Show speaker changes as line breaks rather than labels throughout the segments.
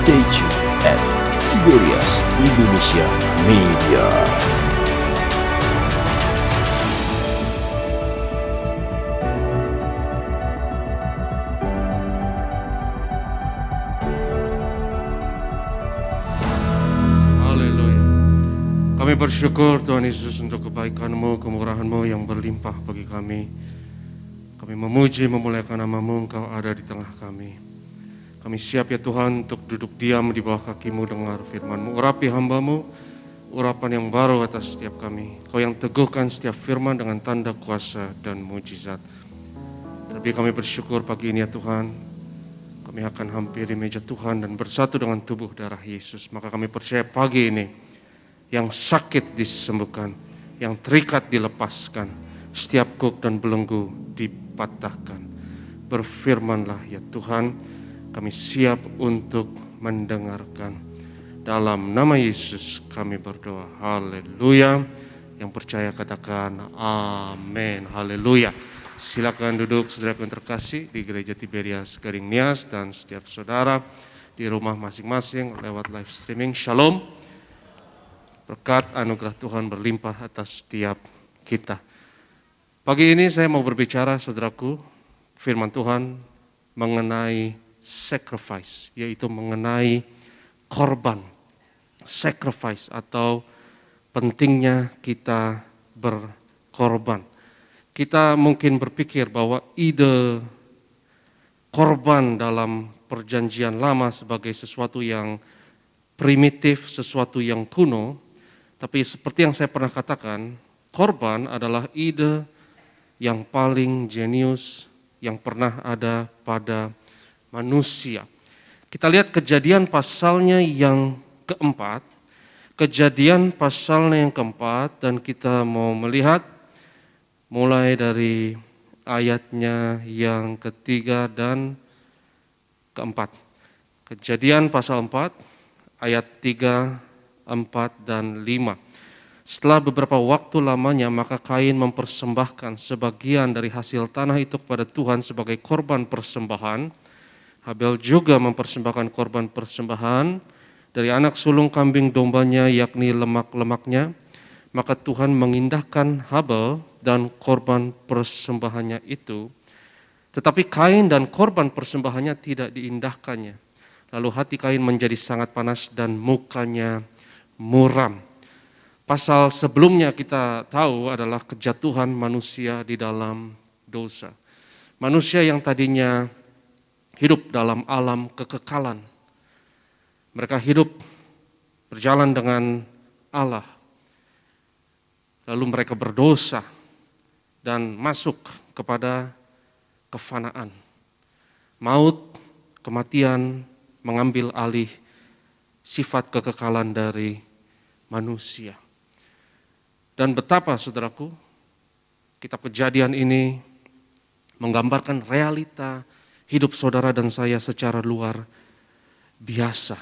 Stay tuned at Tiberias Indonesia Media.
Kami bersyukur Tuhan Yesus untuk kebaikan-Mu, kemurahan-Mu yang berlimpah bagi kami. Kami memuji, memuliakan nama-Mu, Engkau ada di tengah kami. Kami siap ya Tuhan untuk duduk diam di bawah kaki-Mu, dengar firman-Mu. Urapi hamba-Mu, urapan yang baru atas setiap kami. Kau yang teguhkan setiap firman dengan tanda kuasa dan mujizat. Tapi kami bersyukur pagi ini ya Tuhan, kami akan hampiri meja Tuhan dan bersatu dengan tubuh darah Yesus. Maka kami percaya pagi ini, yang sakit disembuhkan, yang terikat dilepaskan, setiap kuk dan belenggu dipatahkan. Berfirmanlah ya Tuhan, kami siap untuk mendengarkan. Dalam nama Yesus kami berdoa, haleluya. Yang percaya katakan amin, haleluya. Silakan duduk saudara yang terkasih di Gereja Tiberias Gading Nias dan setiap saudara di rumah masing-masing lewat live streaming. Shalom. Berkat anugerah Tuhan berlimpah atas setiap kita. Pagi ini saya mau berbicara saudaraku, firman Tuhan mengenai sacrifice, yaitu mengenai korban, sacrifice atau pentingnya kita berkorban. Kita mungkin berpikir bahwa ide korban dalam perjanjian lama sebagai sesuatu yang primitif, sesuatu yang kuno. Tapi seperti yang saya pernah katakan, korban adalah ide yang paling jenius yang pernah ada pada manusia. Kita lihat Kejadian pasalnya yang keempat. Kejadian pasalnya yang keempat, dan kita mau melihat mulai dari ayatnya yang ketiga dan keempat. Kejadian pasal 4, ayat 3, 4 dan 5. Setelah beberapa waktu lamanya, maka Kain mempersembahkan sebagian dari hasil tanah itu kepada Tuhan sebagai korban persembahan. Habel juga mempersembahkan korban persembahan dari anak sulung kambing dombanya, yakni lemak-lemaknya. Maka Tuhan mengindahkan Habel dan korban persembahannya itu, tetapi Kain dan korban persembahannya tidak diindahkannya. Lalu hati Kain menjadi sangat panas dan mukanya muram. Pasal sebelumnya kita tahu adalah kejatuhan manusia di dalam dosa. Manusia yang tadinya hidup dalam alam kekekalan. Mereka hidup berjalan dengan Allah. Lalu mereka berdosa dan masuk kepada kefanaan. Maut, kematian mengambil alih sifat kekekalan dari manusia. Dan betapa saudaraku, kitab Kejadian ini menggambarkan realita hidup saudara dan saya secara luar biasa.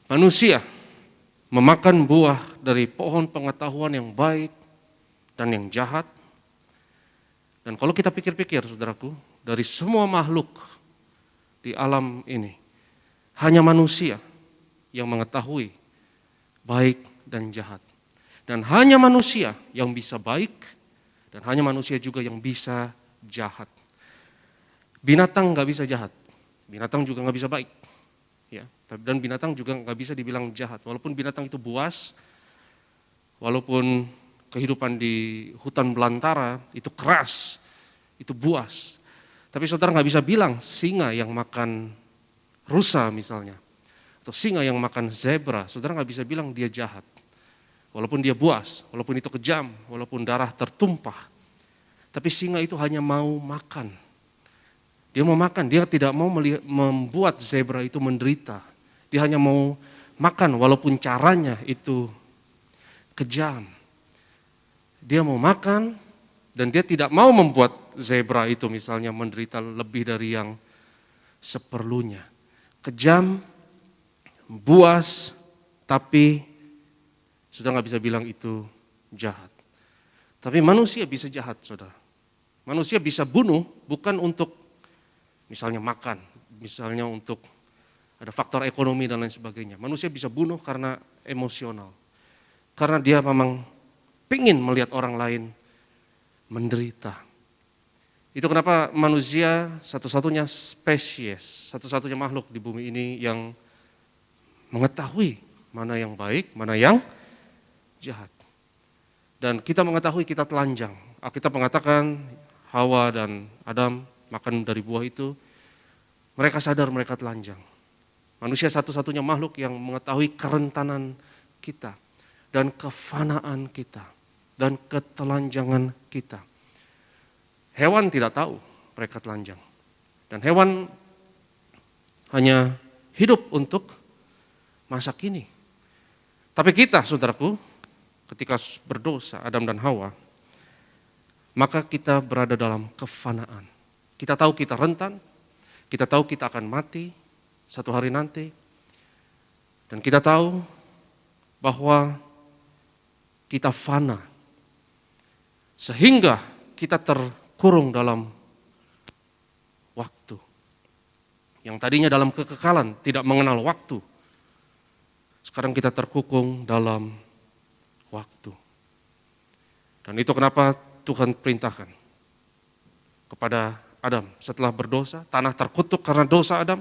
Manusia memakan buah dari pohon pengetahuan yang baik dan yang jahat. Dan kalau kita pikir-pikir saudaraku, dari semua makhluk di alam ini, hanya manusia yang mengetahui baik dan jahat. Dan hanya manusia yang bisa baik, dan hanya manusia juga yang bisa jahat. Binatang nggak bisa jahat, binatang juga nggak bisa baik. Ya, dan binatang juga nggak bisa dibilang jahat. Walaupun binatang itu buas, walaupun kehidupan di hutan belantara itu keras, itu buas. Tapi saudara nggak bisa bilang singa yang makan rusa misalnya, atau singa yang makan zebra, saudara nggak bisa bilang dia jahat. Walaupun dia buas, walaupun itu kejam, walaupun darah tertumpah. Tapi singa itu hanya mau makan. Dia mau makan, dia tidak mau membuat zebra itu menderita. Dia hanya mau makan walaupun caranya itu kejam. Dia mau makan dan dia tidak mau membuat zebra itu misalnya menderita lebih dari yang seperlunya. Kejam, buas, tapi sudah nggak bisa bilang itu jahat. Tapi manusia bisa jahat, saudara. Manusia bisa bunuh bukan untuk misalnya makan, misalnya untuk ada faktor ekonomi dan lain sebagainya. Manusia bisa bunuh karena emosional. Karena dia memang pingin melihat orang lain menderita. Itu kenapa manusia satu-satunya spesies, satu-satunya makhluk di bumi ini yang mengetahui mana yang baik, mana yang jahat. Dan kita mengetahui kita telanjang. Alkitab mengatakan Hawa dan Adam makan dari buah itu, mereka sadar mereka telanjang. Manusia satu-satunya makhluk yang mengetahui kerentanan kita dan kefanaan kita dan ketelanjangan kita. Hewan tidak tahu mereka telanjang. Dan hewan hanya hidup untuk masa kini. Tapi kita, saudaraku, ketika berdosa, Adam dan Hawa, maka kita berada dalam kefanaan. Kita tahu kita rentan, kita tahu kita akan mati satu hari nanti, dan kita tahu bahwa kita fana, sehingga kita terkurung dalam waktu. Yang tadinya dalam kekekalan, tidak mengenal waktu, sekarang kita terkukung dalam waktu. Dan itu kenapa Tuhan perintahkan kepada Adam setelah berdosa, tanah terkutuk karena dosa Adam.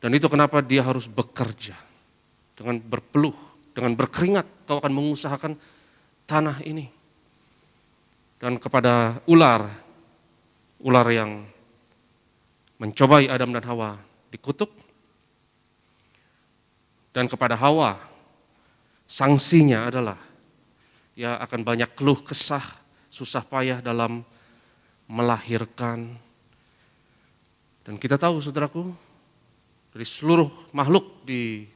Dan itu kenapa dia harus bekerja dengan berpeluh, dengan berkeringat, kau akan mengusahakan tanah ini. Dan kepada ular yang mencobai Adam dan Hawa dikutuk. Dan kepada Hawa, sanksinya adalah ya akan banyak keluh kesah, susah payah dalam melahirkan. Dan kita tahu, saudaraku, dari seluruh makhluk di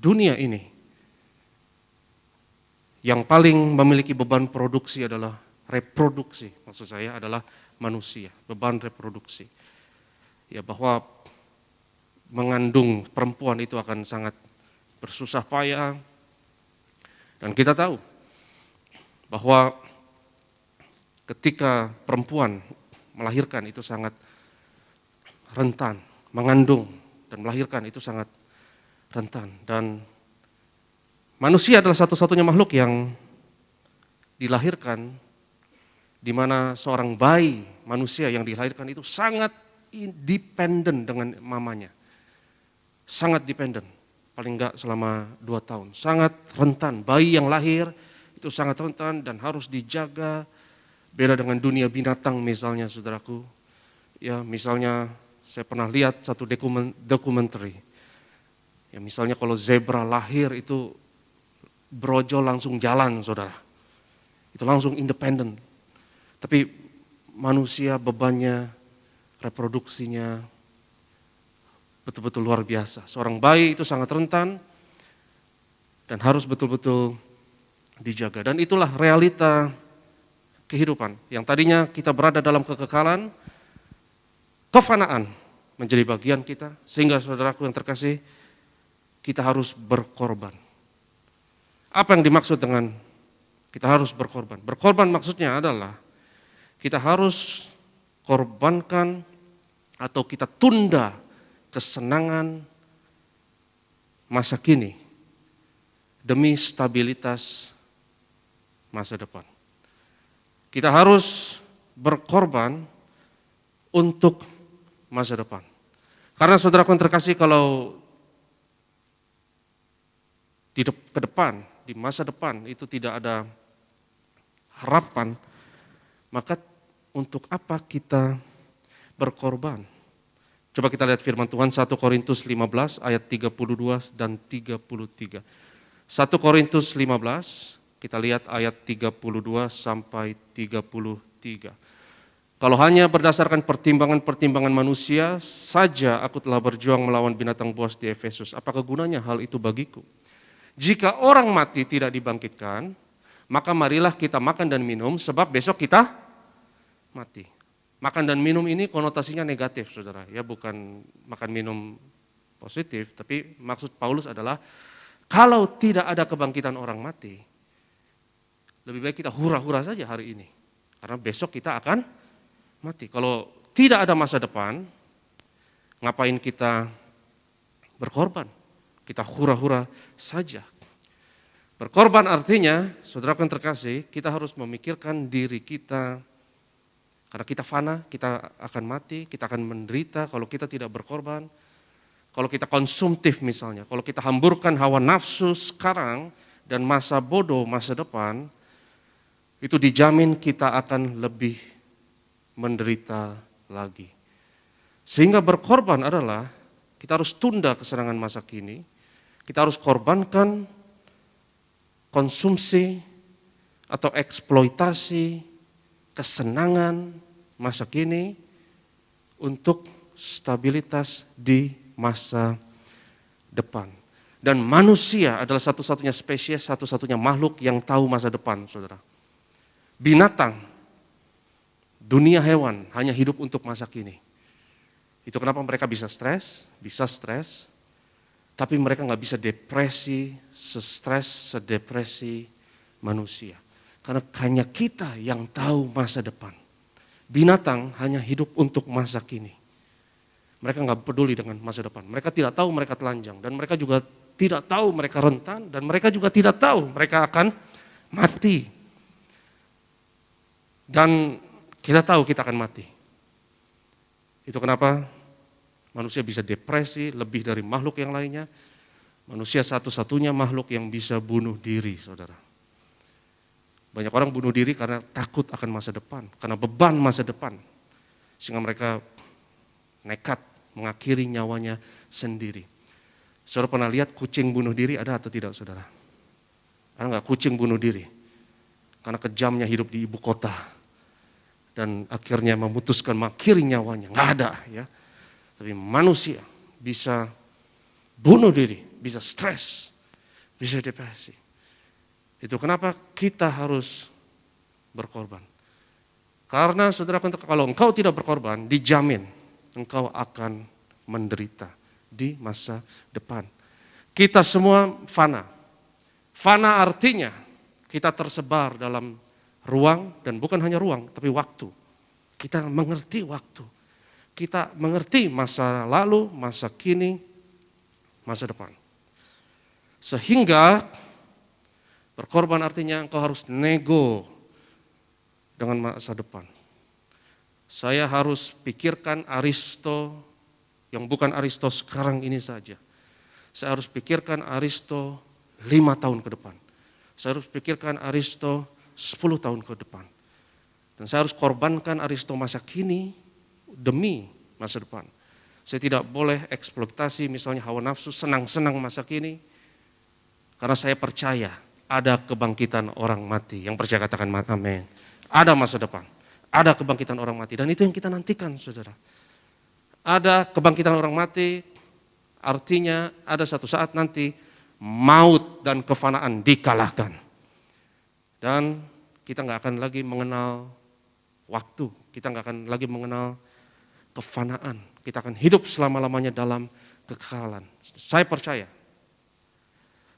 dunia ini, yang paling memiliki beban produksi adalah reproduksi. Maksud saya adalah manusia, beban reproduksi. Ya, bahwa mengandung perempuan itu akan sangat bersusah payah. Dan kita tahu bahwa ketika perempuan melahirkan itu sangat rentan, mengandung dan melahirkan itu sangat rentan. Dan manusia adalah satu-satunya makhluk yang dilahirkan di mana seorang bayi manusia yang dilahirkan itu sangat independen dengan mamanya. Sangat dependen, paling enggak selama 2 tahun. Sangat rentan, bayi yang lahir itu sangat rentan dan harus dijaga. Beda dengan dunia binatang misalnya, saudaraku. Ya, misalnya saya pernah lihat satu dokumenter. Ya, misalnya kalau zebra lahir itu brojol langsung jalan, saudara. Itu langsung independen. Tapi manusia bebannya, reproduksinya betul-betul luar biasa. Seorang bayi itu sangat rentan dan harus betul-betul dijaga. Dan itulah realita kehidupan. Yang tadinya kita berada dalam kekekalan, kefanaan menjadi bagian kita, sehingga saudaraku yang terkasih, kita harus berkorban. Apa yang dimaksud dengan kita harus berkorban? Berkorban maksudnya adalah kita harus korbankan atau kita tunda kesenangan masa kini demi stabilitas masa depan. Kita harus berkorban untuk masa depan. Karena saudaraku yang terkasih, kalau ke depan, di masa depan itu tidak ada harapan, maka untuk apa kita berkorban? Coba kita lihat firman Tuhan 1 Korintus 15 ayat 32 dan 33. 1 Korintus 15, kita lihat ayat 32 sampai 33. Kalau hanya berdasarkan pertimbangan-pertimbangan manusia saja aku telah berjuang melawan binatang buas di Efesus, apakah gunanya hal itu bagiku? Jika orang mati tidak dibangkitkan, maka marilah kita makan dan minum, sebab besok kita mati. Makan dan minum ini konotasinya negatif, saudara. Ya, bukan makan minum positif, tapi maksud Paulus adalah kalau tidak ada kebangkitan orang mati, lebih baik kita hura-hura saja hari ini. Karena besok kita akan mati. Kalau tidak ada masa depan, ngapain kita berkorban. Kita hura-hura saja. Berkorban artinya, saudara yang terkasih, kita harus memikirkan diri kita. Karena kita fana, kita akan mati, kita akan menderita kalau kita tidak berkorban. Kalau kita konsumtif misalnya, kalau kita hamburkan hawa nafsu sekarang dan masa bodoh masa depan, itu dijamin kita akan lebih menderita lagi. Sehingga berkorban adalah kita harus tunda kesenangan masa kini, kita harus korbankan konsumsi atau eksploitasi kesenangan masa kini untuk stabilitas di masa depan. Dan manusia adalah satu-satunya spesies, satu-satunya makhluk yang tahu masa depan, saudara. Binatang, dunia hewan hanya hidup untuk masa kini. Itu kenapa mereka bisa stres, tapi mereka nggak bisa depresi, sedepresi manusia. Karena hanya kita yang tahu masa depan. Binatang hanya hidup untuk masa kini. Mereka nggak peduli dengan masa depan. Mereka tidak tahu mereka telanjang, dan mereka juga tidak tahu mereka rentan, dan mereka juga tidak tahu mereka akan mati. Dan kita tahu kita akan mati. Itu kenapa manusia bisa depresi lebih dari makhluk yang lainnya. Manusia satu-satunya makhluk yang bisa bunuh diri, saudara. Banyak orang bunuh diri karena takut akan masa depan, karena beban masa depan. Sehingga mereka nekat mengakhiri nyawanya sendiri. Saudara pernah lihat kucing bunuh diri ada atau tidak, saudara? Ada nggak kucing bunuh diri? Karena kejamnya hidup di ibu kota. Dan akhirnya memutuskan mengakhiri nyawanya. Nggak ada, ya. Tapi manusia bisa bunuh diri, bisa stres, bisa depresi. Itu kenapa kita harus berkorban. Karena saudara, kalau engkau tidak berkorban, dijamin engkau akan menderita di masa depan. Kita semua fana. Fana artinya kita tersebar dalam ruang, dan bukan hanya ruang, tapi waktu. Kita mengerti waktu. Kita mengerti masa lalu, masa kini, masa depan. Sehingga berkorban artinya engkau harus nego dengan masa depan. Saya harus pikirkan Aristo yang bukan Aristo sekarang ini saja. Saya harus pikirkan Aristo 5 tahun ke depan. Saya harus pikirkan Aristo 10 tahun ke depan. Dan saya harus korbankan Aristo masa kini demi masa depan. Saya tidak boleh eksploitasi misalnya hawa nafsu, senang-senang masa kini. Karena saya percaya ada kebangkitan orang mati. Yang percaya katakan amin. Ada masa depan, ada kebangkitan orang mati. Dan itu yang kita nantikan, saudara. Ada kebangkitan orang mati, artinya ada satu saat nanti maut dan kefanaan dikalahkan. Dan kita nggak akan lagi mengenal waktu, kita nggak akan lagi mengenal kefanaan. Kita akan hidup selama-lamanya dalam kekekalan. Saya percaya,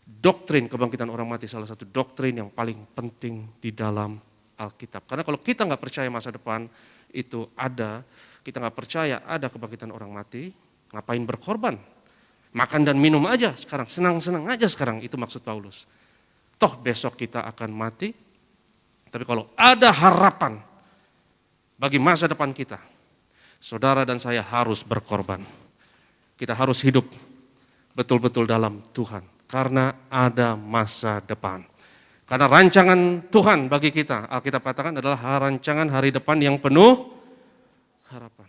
doktrin kebangkitan orang mati salah satu doktrin yang paling penting di dalam Alkitab. Karena kalau kita nggak percaya masa depan itu ada, kita nggak percaya ada kebangkitan orang mati, ngapain berkorban? Makan dan minum aja sekarang, senang-senang aja sekarang, itu maksud Paulus. Toh besok kita akan mati, tapi kalau ada harapan bagi masa depan kita, saudara dan saya harus berkorban. Kita harus hidup betul-betul dalam Tuhan, karena ada masa depan. Karena rancangan Tuhan bagi kita, Alkitab katakan adalah rancangan hari depan yang penuh harapan.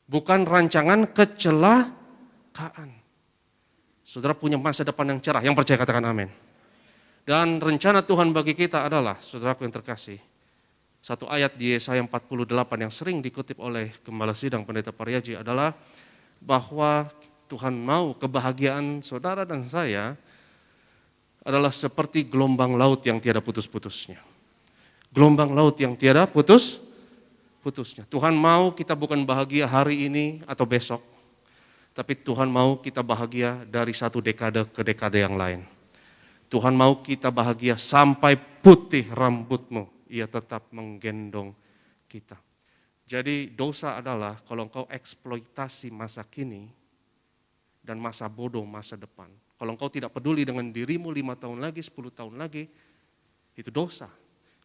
Bukan rancangan kecelakaan. Saudara punya masa depan yang cerah, yang percaya katakan amin. Dan rencana Tuhan bagi kita adalah, saudaraku yang terkasih, satu ayat di Yesaya 48 yang sering dikutip oleh Gembala Sidang Pendeta Pariaji adalah bahwa Tuhan mau kebahagiaan saudara dan saya adalah seperti gelombang laut yang tiada putus-putusnya. Gelombang laut yang tiada putusnya. Tuhan mau kita bukan bahagia hari ini atau besok, tapi Tuhan mau kita bahagia dari satu dekade ke dekade yang lain. Tuhan mau kita bahagia sampai putih rambutmu, Ia tetap menggendong kita. Jadi dosa adalah kalau engkau eksploitasi masa kini dan masa bodoh masa depan. Kalau engkau tidak peduli dengan dirimu 5 tahun lagi, 10 tahun lagi, itu dosa.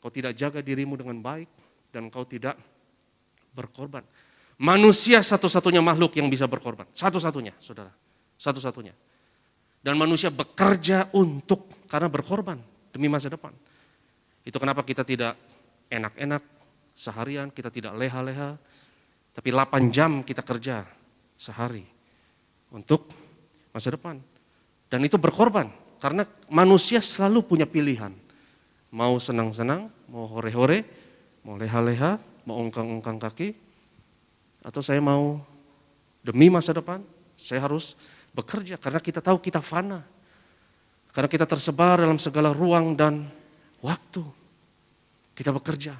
Kau tidak jaga dirimu dengan baik dan kau tidak berkorban. Manusia satu-satunya makhluk yang bisa berkorban. Satu-satunya, saudara. Satu-satunya. Dan manusia bekerja karena berkorban demi masa depan. Itu kenapa kita tidak enak-enak seharian, kita tidak leha-leha, tapi 8 jam kita kerja sehari untuk masa depan. Dan itu berkorban, karena manusia selalu punya pilihan. Mau senang-senang, mau hore-hore, mau leha-leha, mau ongkang-ongkang kaki, atau saya mau demi masa depan, saya harus bekerja, karena kita tahu kita fana. Karena kita tersebar dalam segala ruang dan waktu. Kita bekerja.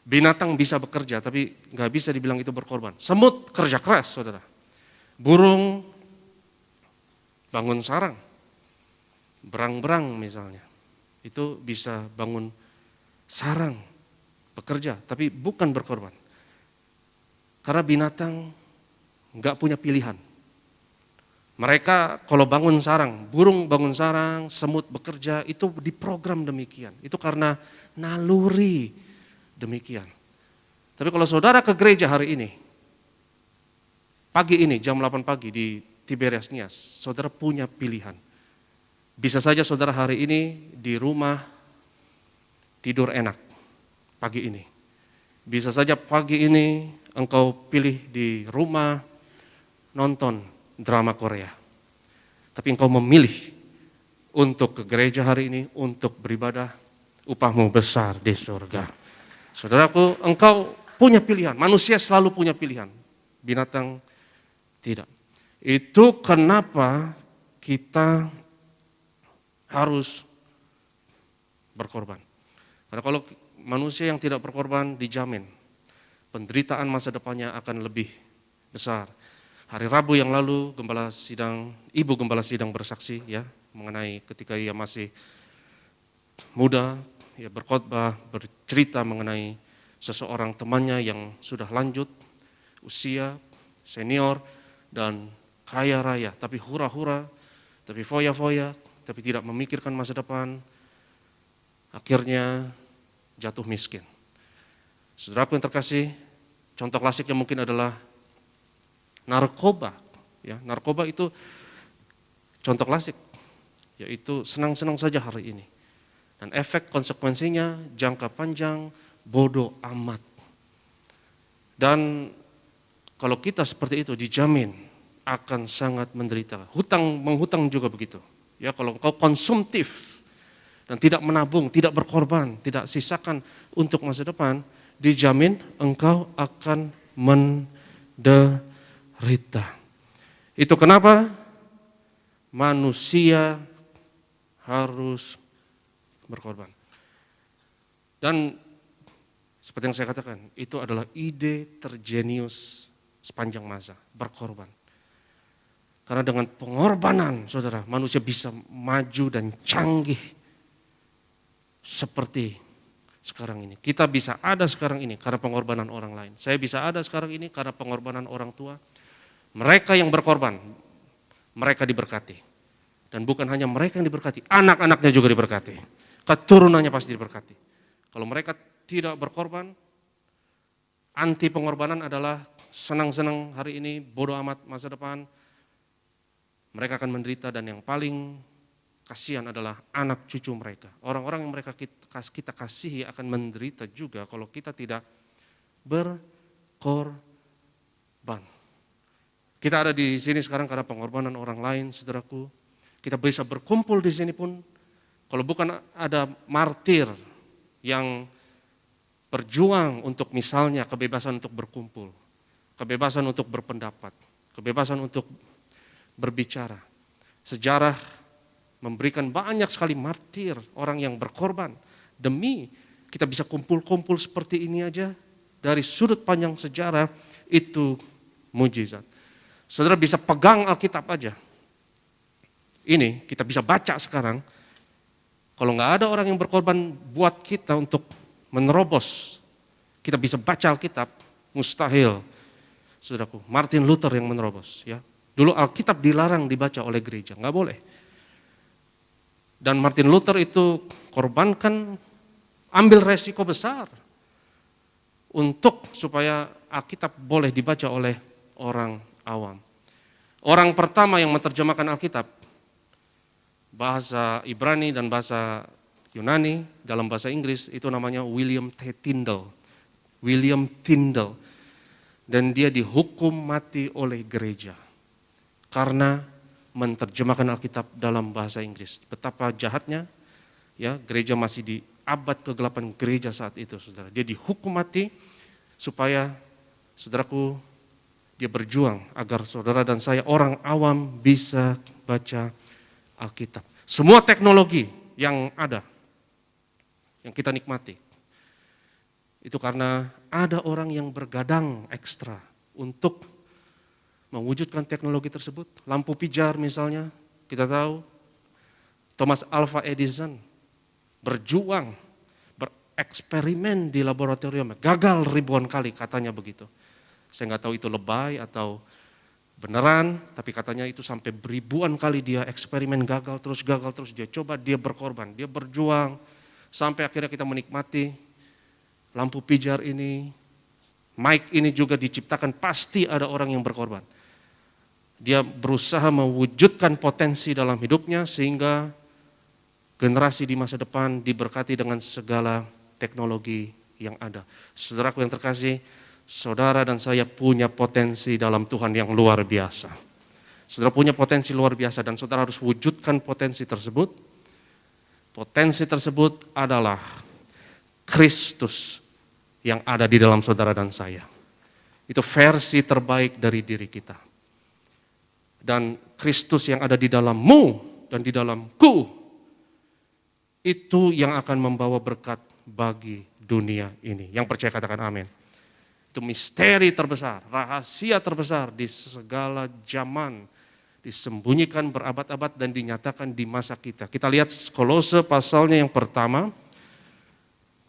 Binatang bisa bekerja, tapi nggak bisa dibilang itu berkorban. Semut kerja keras, saudara. Burung bangun sarang, berang-berang misalnya, itu bisa bangun sarang, bekerja, tapi bukan berkorban. Karena binatang nggak punya pilihan. Mereka kalau bangun sarang, burung bangun sarang, semut bekerja, itu diprogram demikian. Itu karena naluri demikian. Tapi kalau saudara ke gereja hari ini, pagi ini jam 8 pagi di Tiberias Nias, saudara punya pilihan. Bisa saja saudara hari ini di rumah tidur enak pagi ini. Bisa saja pagi ini engkau pilih di rumah nonton drama Korea. Tapi engkau memilih untuk ke gereja hari ini, untuk beribadah, upahmu besar di surga. Saudaraku, engkau punya pilihan, manusia selalu punya pilihan, binatang tidak. Itu kenapa kita harus berkorban. Karena kalau manusia yang tidak berkorban dijamin penderitaan masa depannya akan lebih besar. Hari Rabu yang lalu Ibu Gembala Sidang bersaksi ya mengenai ketika ia masih muda, ia berkhotbah, bercerita mengenai seseorang temannya yang sudah lanjut usia, senior dan kaya raya, tapi hura-hura, tapi foya-foya, tapi tidak memikirkan masa depan, akhirnya jatuh miskin. Saudaraku yang terkasih, contoh klasiknya mungkin adalah narkoba. Ya, narkoba itu contoh klasik, yaitu senang-senang saja hari ini. Dan efek konsekuensinya jangka panjang, bodoh amat. Dan kalau kita seperti itu dijamin akan sangat menderita. Menghutang juga begitu. Ya, kalau engkau konsumtif dan tidak menabung, tidak berkorban, tidak sisakan untuk masa depan, dijamin engkau akan menderita. Itu kenapa manusia harus berkorban. Dan seperti yang saya katakan, itu adalah ide terjenius sepanjang masa, berkorban. Karena dengan pengorbanan, saudara, manusia bisa maju dan canggih seperti sekarang ini. Kita bisa ada sekarang ini karena pengorbanan orang lain. Saya bisa ada sekarang ini karena pengorbanan orang tua. Mereka yang berkorban, mereka diberkati. Dan bukan hanya mereka yang diberkati, anak-anaknya juga diberkati. Keturunannya pasti diberkati. Kalau mereka tidak berkorban, anti pengorbanan adalah senang-senang hari ini, bodoh amat masa depan, mereka akan menderita dan yang paling kasihan adalah anak cucu mereka. Orang-orang yang mereka kita kasihi akan menderita juga kalau kita tidak berkorban. Kita ada di sini sekarang karena pengorbanan orang lain, saudaraku. Kita bisa berkumpul di sini pun, kalau bukan ada martir yang berjuang untuk misalnya kebebasan untuk berkumpul, kebebasan untuk berpendapat, kebebasan untuk berbicara. Sejarah memberikan banyak sekali martir, orang yang berkorban demi kita bisa kumpul-kumpul seperti ini aja. Dari sudut pandang sejarah itu mujizat. Saudara bisa pegang Alkitab aja. Ini kita bisa baca sekarang. Kalau nggak ada orang yang berkorban buat kita untuk menerobos, kita bisa baca Alkitab, mustahil. Saudaraku, Martin Luther yang menerobos, ya. Dulu Alkitab dilarang dibaca oleh gereja, nggak boleh. Dan Martin Luther itu korbankan, ambil resiko besar untuk supaya Alkitab boleh dibaca oleh orang awam. Orang pertama yang menerjemahkan Alkitab, bahasa Ibrani dan bahasa Yunani dalam bahasa Inggris, itu namanya William T. Tyndale. William Tyndale. Dan dia dihukum mati oleh gereja karena menerjemahkan Alkitab dalam bahasa Inggris. Betapa jahatnya, ya, gereja masih di abad kegelapan gereja saat itu, saudara. Dia dihukum mati supaya, saudaraku, dia berjuang agar saudara dan saya orang awam bisa baca Alkitab. Semua teknologi yang ada, yang kita nikmati, itu karena ada orang yang bergadang ekstra untuk mewujudkan teknologi tersebut. Lampu pijar misalnya, kita tahu Thomas Alva Edison berjuang, bereksperimen di laboratorium, gagal ribuan kali katanya begitu. Saya nggak tahu itu lebay atau beneran, tapi katanya itu sampai ribuan kali dia eksperimen gagal terus, dia coba, dia berkorban, dia berjuang, sampai akhirnya kita menikmati lampu pijar ini, mic ini juga diciptakan, pasti ada orang yang berkorban. Dia berusaha mewujudkan potensi dalam hidupnya sehingga generasi di masa depan diberkati dengan segala teknologi yang ada. Saudaraku yang terkasih, saudara dan saya punya potensi dalam Tuhan yang luar biasa. Saudara punya potensi luar biasa dan saudara harus wujudkan potensi tersebut. Potensi tersebut adalah Kristus yang ada di dalam saudara dan saya. Itu versi terbaik dari diri kita. Dan Kristus yang ada di dalammu dan di dalamku, itu yang akan membawa berkat bagi dunia ini. Yang percaya katakan amin. Itu misteri terbesar, rahasia terbesar di segala zaman, disembunyikan berabad-abad dan dinyatakan di masa kita. Kita lihat Kolose pasalnya yang pertama.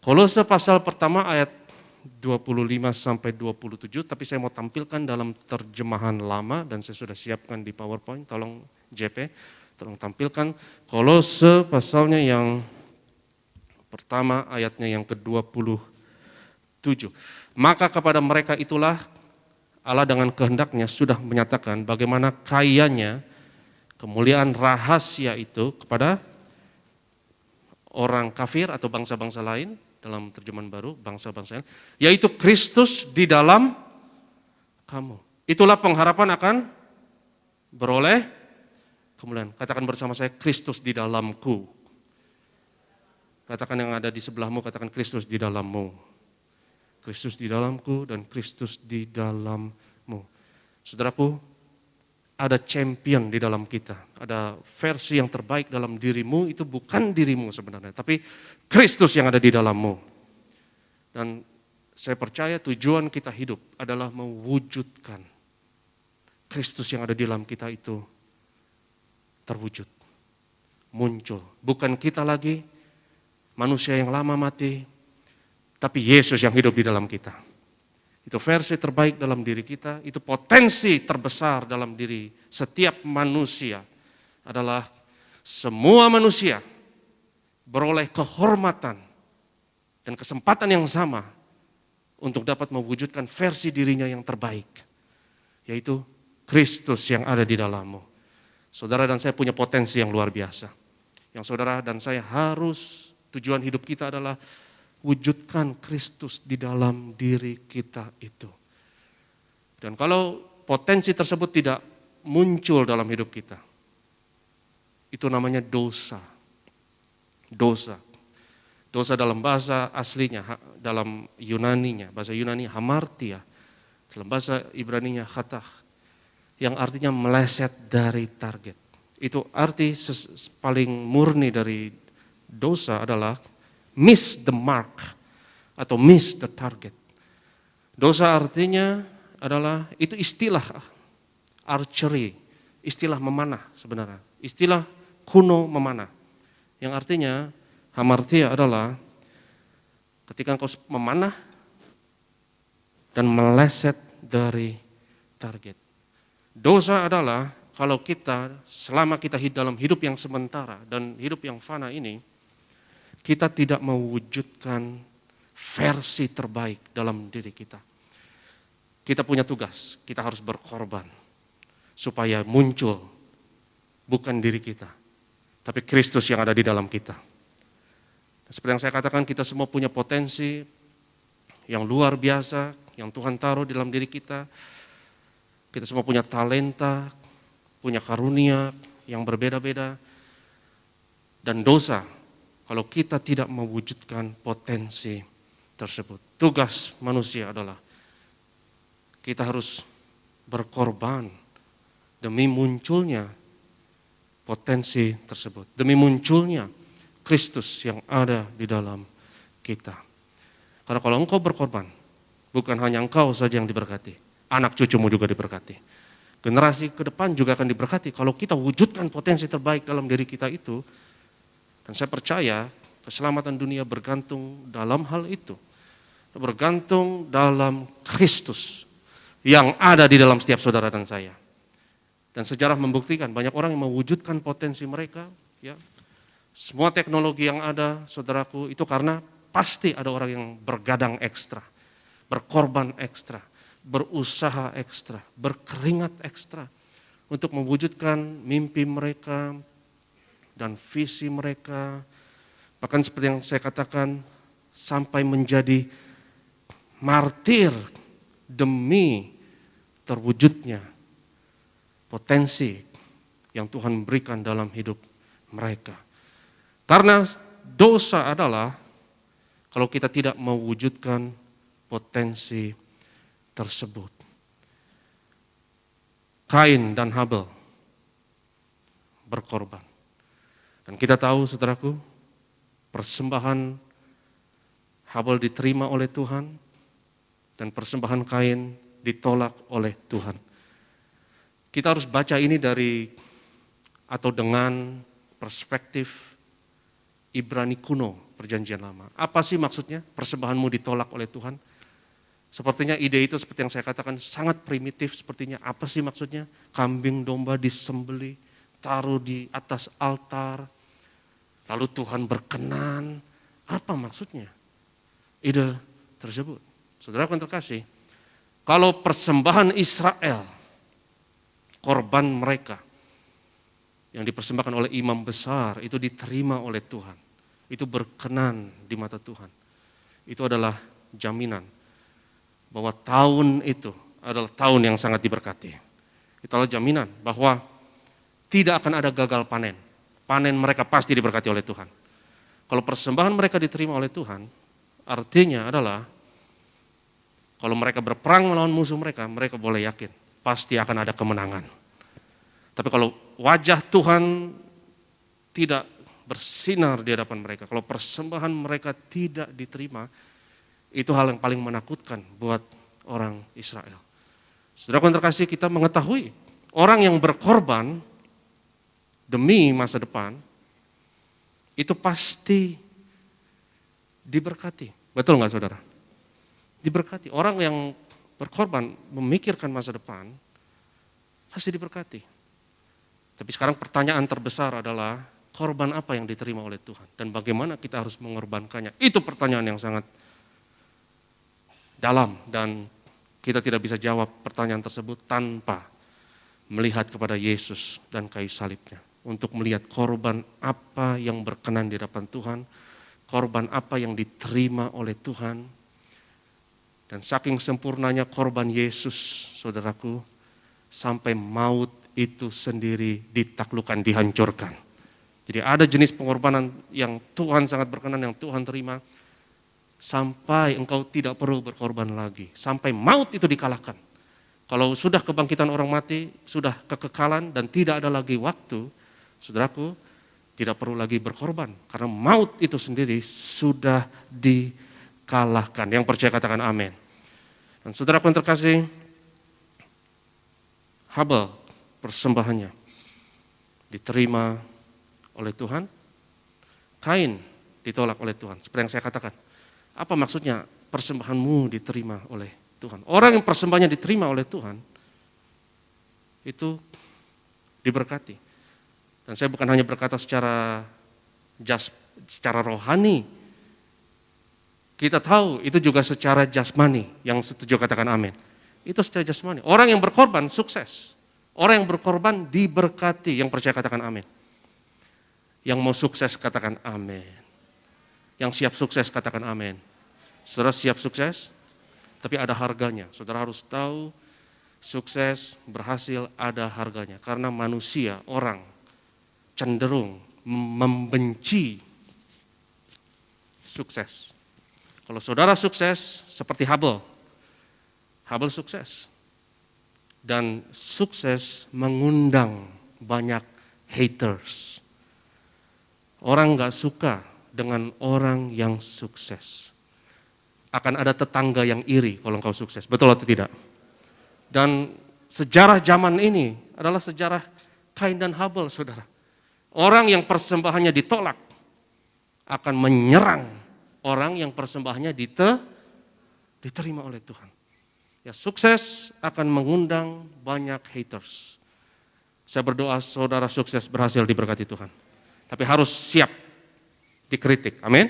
Kolose pasal pertama ayat 25 sampai 27, tapi saya mau tampilkan dalam terjemahan lama dan saya sudah siapkan di PowerPoint. Tolong JP, tolong tampilkan Kolose pasalnya yang pertama ayatnya yang ke-27. Maka kepada mereka itulah Allah dengan kehendaknya sudah menyatakan bagaimana kayanya kemuliaan rahasia itu kepada orang kafir atau bangsa-bangsa lain, dalam terjemahan baru, bangsa-bangsa lain, yaitu Kristus di dalam kamu. Itulah pengharapan akan beroleh kemuliaan. Katakan bersama saya, Kristus di dalamku. Katakan yang ada di sebelahmu, katakan Kristus di dalammu. Kristus di dalamku dan Kristus di dalammu. Saudaraku, ada champion di dalam kita. Ada versi yang terbaik dalam dirimu, itu bukan dirimu sebenarnya, tapi Kristus yang ada di dalammu. Dan saya percaya tujuan kita hidup adalah mewujudkan Kristus yang ada di dalam kita itu terwujud, muncul. Bukan kita lagi, manusia yang lama mati, tapi Yesus yang hidup di dalam kita. Itu versi terbaik dalam diri kita, itu potensi terbesar dalam diri setiap manusia adalah semua manusia beroleh kehormatan dan kesempatan yang sama untuk dapat mewujudkan versi dirinya yang terbaik, yaitu Kristus yang ada di dalammu. Saudara dan saya punya potensi yang luar biasa. Yang saudara dan saya harus, tujuan hidup kita adalah wujudkan Kristus di dalam diri kita itu. Dan kalau potensi tersebut tidak muncul dalam hidup kita, itu namanya dosa. Dosa. Dosa dalam bahasa aslinya, dalam Yunaninya, bahasa Yunani hamartia, dalam bahasa Ibraninya khatah, yang artinya meleset dari target. Itu arti paling murni dari dosa adalah miss the mark atau miss the target. Dosa artinya adalah, itu istilah archery, istilah memanah sebenarnya, istilah kuno memanah. Yang artinya hamartia adalah ketika engkau memanah dan meleset dari target. Dosa adalah kalau kita, selama kita dalam hidup yang sementara dan hidup yang fana ini, kita tidak mewujudkan versi terbaik dalam diri kita. Kita punya tugas, kita harus berkorban supaya muncul bukan diri kita, tapi Kristus yang ada di dalam kita. Seperti yang saya katakan, kita semua punya potensi yang luar biasa, yang Tuhan taruh di dalam diri kita. Kita semua punya talenta, punya karunia yang berbeda-beda. Dan dosa, kalau kita tidak mewujudkan potensi tersebut. Tugas manusia adalah kita harus berkorban demi munculnya potensi tersebut. Demi munculnya Kristus yang ada di dalam kita. Karena kalau engkau berkorban, bukan hanya engkau saja yang diberkati, anak cucumu juga diberkati. Generasi ke depan juga akan diberkati kalau kita wujudkan potensi terbaik dalam diri kita itu. Dan saya percaya keselamatan dunia bergantung dalam hal itu. Bergantung dalam Kristus yang ada di dalam setiap saudara dan saya. Dan sejarah membuktikan banyak orang yang mewujudkan potensi mereka. Ya, semua teknologi yang ada, saudaraku, itu karena pasti ada orang yang bergadang ekstra, berkorban ekstra, berusaha ekstra, berkeringat ekstra untuk mewujudkan mimpi mereka dan visi mereka. Bahkan seperti yang saya katakan, sampai menjadi martir demi terwujudnya potensi yang Tuhan berikan dalam hidup mereka. Karena dosa adalah kalau kita tidak mewujudkan potensi tersebut. Kain dan Habel berkorban. Dan kita tahu, saudaraku, persembahan Habel diterima oleh Tuhan dan persembahan Kain ditolak oleh Tuhan. Kita harus baca ini dari atau dengan perspektif Ibrani kuno, Perjanjian Lama. Apa sih maksudnya persembahanmu ditolak oleh Tuhan? Sepertinya ide itu seperti yang saya katakan sangat primitif sepertinya. Apa sih maksudnya? Kambing domba disembeli, taruh di atas altar, lalu Tuhan berkenan. Apa maksudnya ide tersebut? Saudara yang terkasih, kalau persembahan Israel, korban mereka yang dipersembahkan oleh imam besar itu diterima oleh Tuhan, itu berkenan di mata Tuhan, itu adalah jaminan bahwa tahun itu adalah tahun yang sangat diberkati. Itu adalah jaminan bahwa tidak akan ada gagal panen. Panen mereka pasti diberkati oleh Tuhan. Kalau persembahan mereka diterima oleh Tuhan, artinya adalah kalau mereka berperang melawan musuh mereka, mereka boleh yakin pasti akan ada kemenangan. Tapi kalau wajah Tuhan tidak bersinar di hadapan mereka, kalau persembahan mereka tidak diterima, itu hal yang paling menakutkan buat orang Israel. Saudara yang terkasih, kita mengetahui orang yang berkorban demi masa depan, itu pasti diberkati. Betul nggak saudara? Diberkati. Orang yang berkorban memikirkan masa depan, pasti diberkati. Tapi sekarang pertanyaan terbesar adalah, korban apa yang diterima oleh Tuhan? Dan bagaimana kita harus mengorbankannya? Itu pertanyaan yang sangat dalam, dan kita tidak bisa jawab pertanyaan tersebut tanpa melihat kepada Yesus dan kayu salibnya. Untuk melihat korban apa yang berkenan di hadapan Tuhan, korban apa yang diterima oleh Tuhan. Dan saking sempurnanya korban Yesus, saudaraku, sampai maut itu sendiri ditaklukkan, dihancurkan. Jadi ada jenis pengorbanan yang Tuhan sangat berkenan, yang Tuhan terima, sampai engkau tidak perlu berkorban lagi, sampai maut itu dikalahkan. Kalau sudah kebangkitan orang mati, sudah kekekalan dan tidak ada lagi waktu, saudaraku, tidak perlu lagi berkorban, karena maut itu sendiri sudah dikalahkan. Yang percaya katakan amin. Dan saudaraku yang terkasih, Habel persembahannya diterima oleh Tuhan, Kain ditolak oleh Tuhan. Seperti yang saya katakan, apa maksudnya persembahanmu diterima oleh Tuhan? Orang yang persembahannya diterima oleh Tuhan, itu diberkati. Dan saya bukan hanya berkata secara rohani. Kita tahu itu juga secara jasmani. Yang setuju katakan amin. Itu secara jasmani. Orang yang berkorban sukses. Orang yang berkorban diberkati. Yang percaya katakan amin. Yang mau sukses katakan amin. Yang siap sukses katakan amin. Saudara siap sukses? Tapi ada harganya. Saudara harus tahu sukses, berhasil ada harganya. Karena manusia, orang cenderung membenci sukses. Kalau saudara sukses seperti Hubble sukses. Dan sukses mengundang banyak haters. Orang gak suka dengan orang yang sukses. Akan ada tetangga yang iri kalau engkau sukses. Betul atau tidak? Dan sejarah zaman ini adalah sejarah Kain dan Habel, saudara. Orang yang persembahannya ditolak akan menyerang orang yang persembahannya diterima oleh Tuhan. Ya, sukses akan mengundang banyak haters. Saya berdoa saudara sukses berhasil diberkati Tuhan. Tapi harus siap dikritik, amin.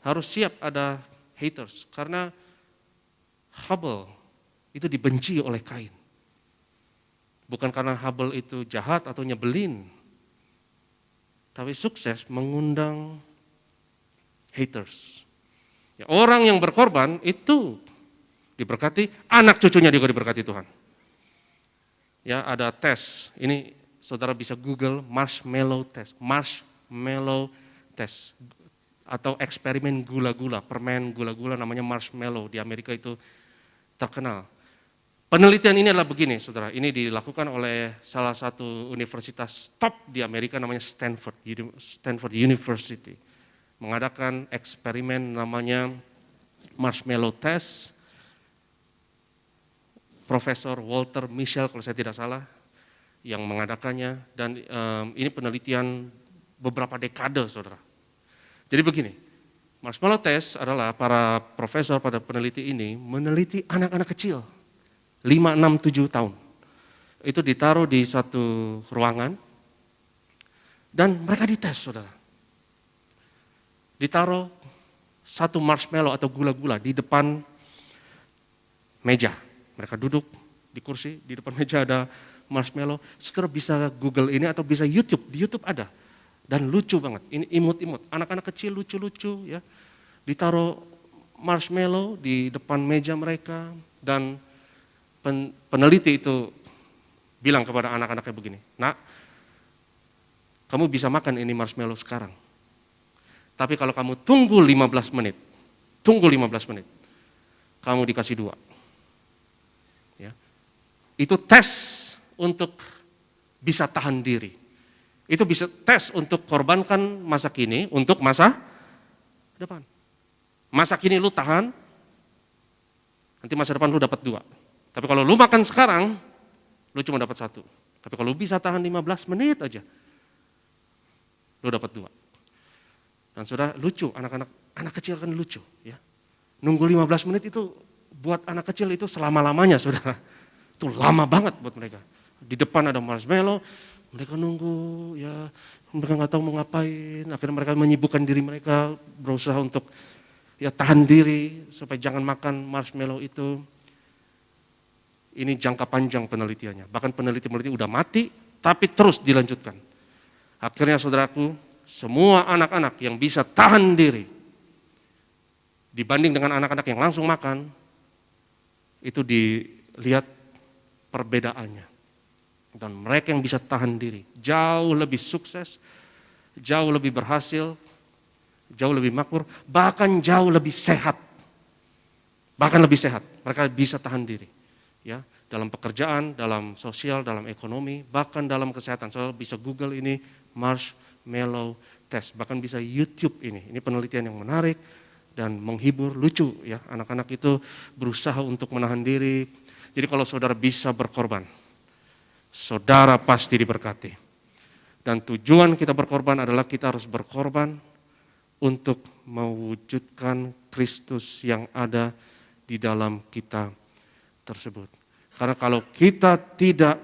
Harus siap ada haters, karena Habel itu dibenci oleh Kain. Bukan karena Habel itu jahat atau nyebelin, tapi sukses mengundang haters. Ya, orang yang berkorban itu diberkati, anak cucunya juga diberkati Tuhan. Ya, ada tes, ini saudara bisa Google marshmallow test, atau eksperimen gula-gula, permen gula-gula namanya marshmallow, di Amerika itu terkenal. Penelitian ini adalah begini, saudara, ini dilakukan oleh salah satu universitas top di Amerika namanya Stanford University. Mengadakan eksperimen namanya marshmallow test. Profesor Walter Mischel kalau saya tidak salah yang mengadakannya, dan ini penelitian beberapa dekade, saudara. Jadi begini, marshmallow test adalah para profesor pada peneliti ini meneliti anak-anak kecil 5, 6, 7 tahun. Itu ditaruh di satu ruangan dan mereka dites, saudara. Ditaruh satu marshmallow atau gula-gula di depan meja. Mereka duduk di kursi, di depan meja ada marshmallow. Saudara bisa Google ini atau bisa YouTube, di YouTube ada. Dan lucu banget, ini imut-imut, anak-anak kecil lucu-lucu ya. Ditaruh marshmallow di depan meja mereka, dan peneliti itu bilang kepada anak-anaknya begini, "Nak, kamu bisa makan ini marshmallow sekarang. Tapi kalau kamu tunggu 15 menit, kamu dikasih 2. Ya. Itu tes untuk bisa tahan diri. Itu bisa tes untuk korbankan masa kini untuk masa depan. Masa kini lu tahan, nanti masa depan lu dapat 2. Tapi kalau lu makan sekarang, lu cuma dapat 1. Tapi kalau lu bisa tahan 15 menit aja, lu dapat 2. Dan saudara, lucu, anak kecil kan lucu ya. Nunggu 15 menit itu buat anak kecil itu selama-lamanya, saudara. Itu lama banget buat mereka. Di depan ada marshmallow, mereka nunggu ya, mereka nggak tahu mau ngapain. Akhirnya mereka menyibukkan diri mereka, berusaha untuk ya tahan diri supaya jangan makan marshmallow itu. Ini jangka panjang penelitiannya. Bahkan peneliti-peneliti udah mati, tapi terus dilanjutkan. Akhirnya saudaraku, semua anak-anak yang bisa tahan diri dibanding dengan anak-anak yang langsung makan, itu dilihat perbedaannya. Dan mereka yang bisa tahan diri jauh lebih sukses, jauh lebih berhasil, jauh lebih makmur, bahkan jauh lebih sehat. Bahkan lebih sehat, mereka bisa tahan diri. Ya, dalam pekerjaan, dalam sosial, dalam ekonomi, bahkan dalam kesehatan. Soalnya bisa Google ini marshmallow test, bahkan bisa YouTube ini. Ini penelitian yang menarik dan menghibur, lucu ya. Anak-anak itu berusaha untuk menahan diri. Jadi kalau saudara bisa berkorban, saudara pasti diberkati. Dan tujuan kita berkorban adalah kita harus berkorban untuk mewujudkan Kristus yang ada di dalam kita tersebut. Karena kalau kita tidak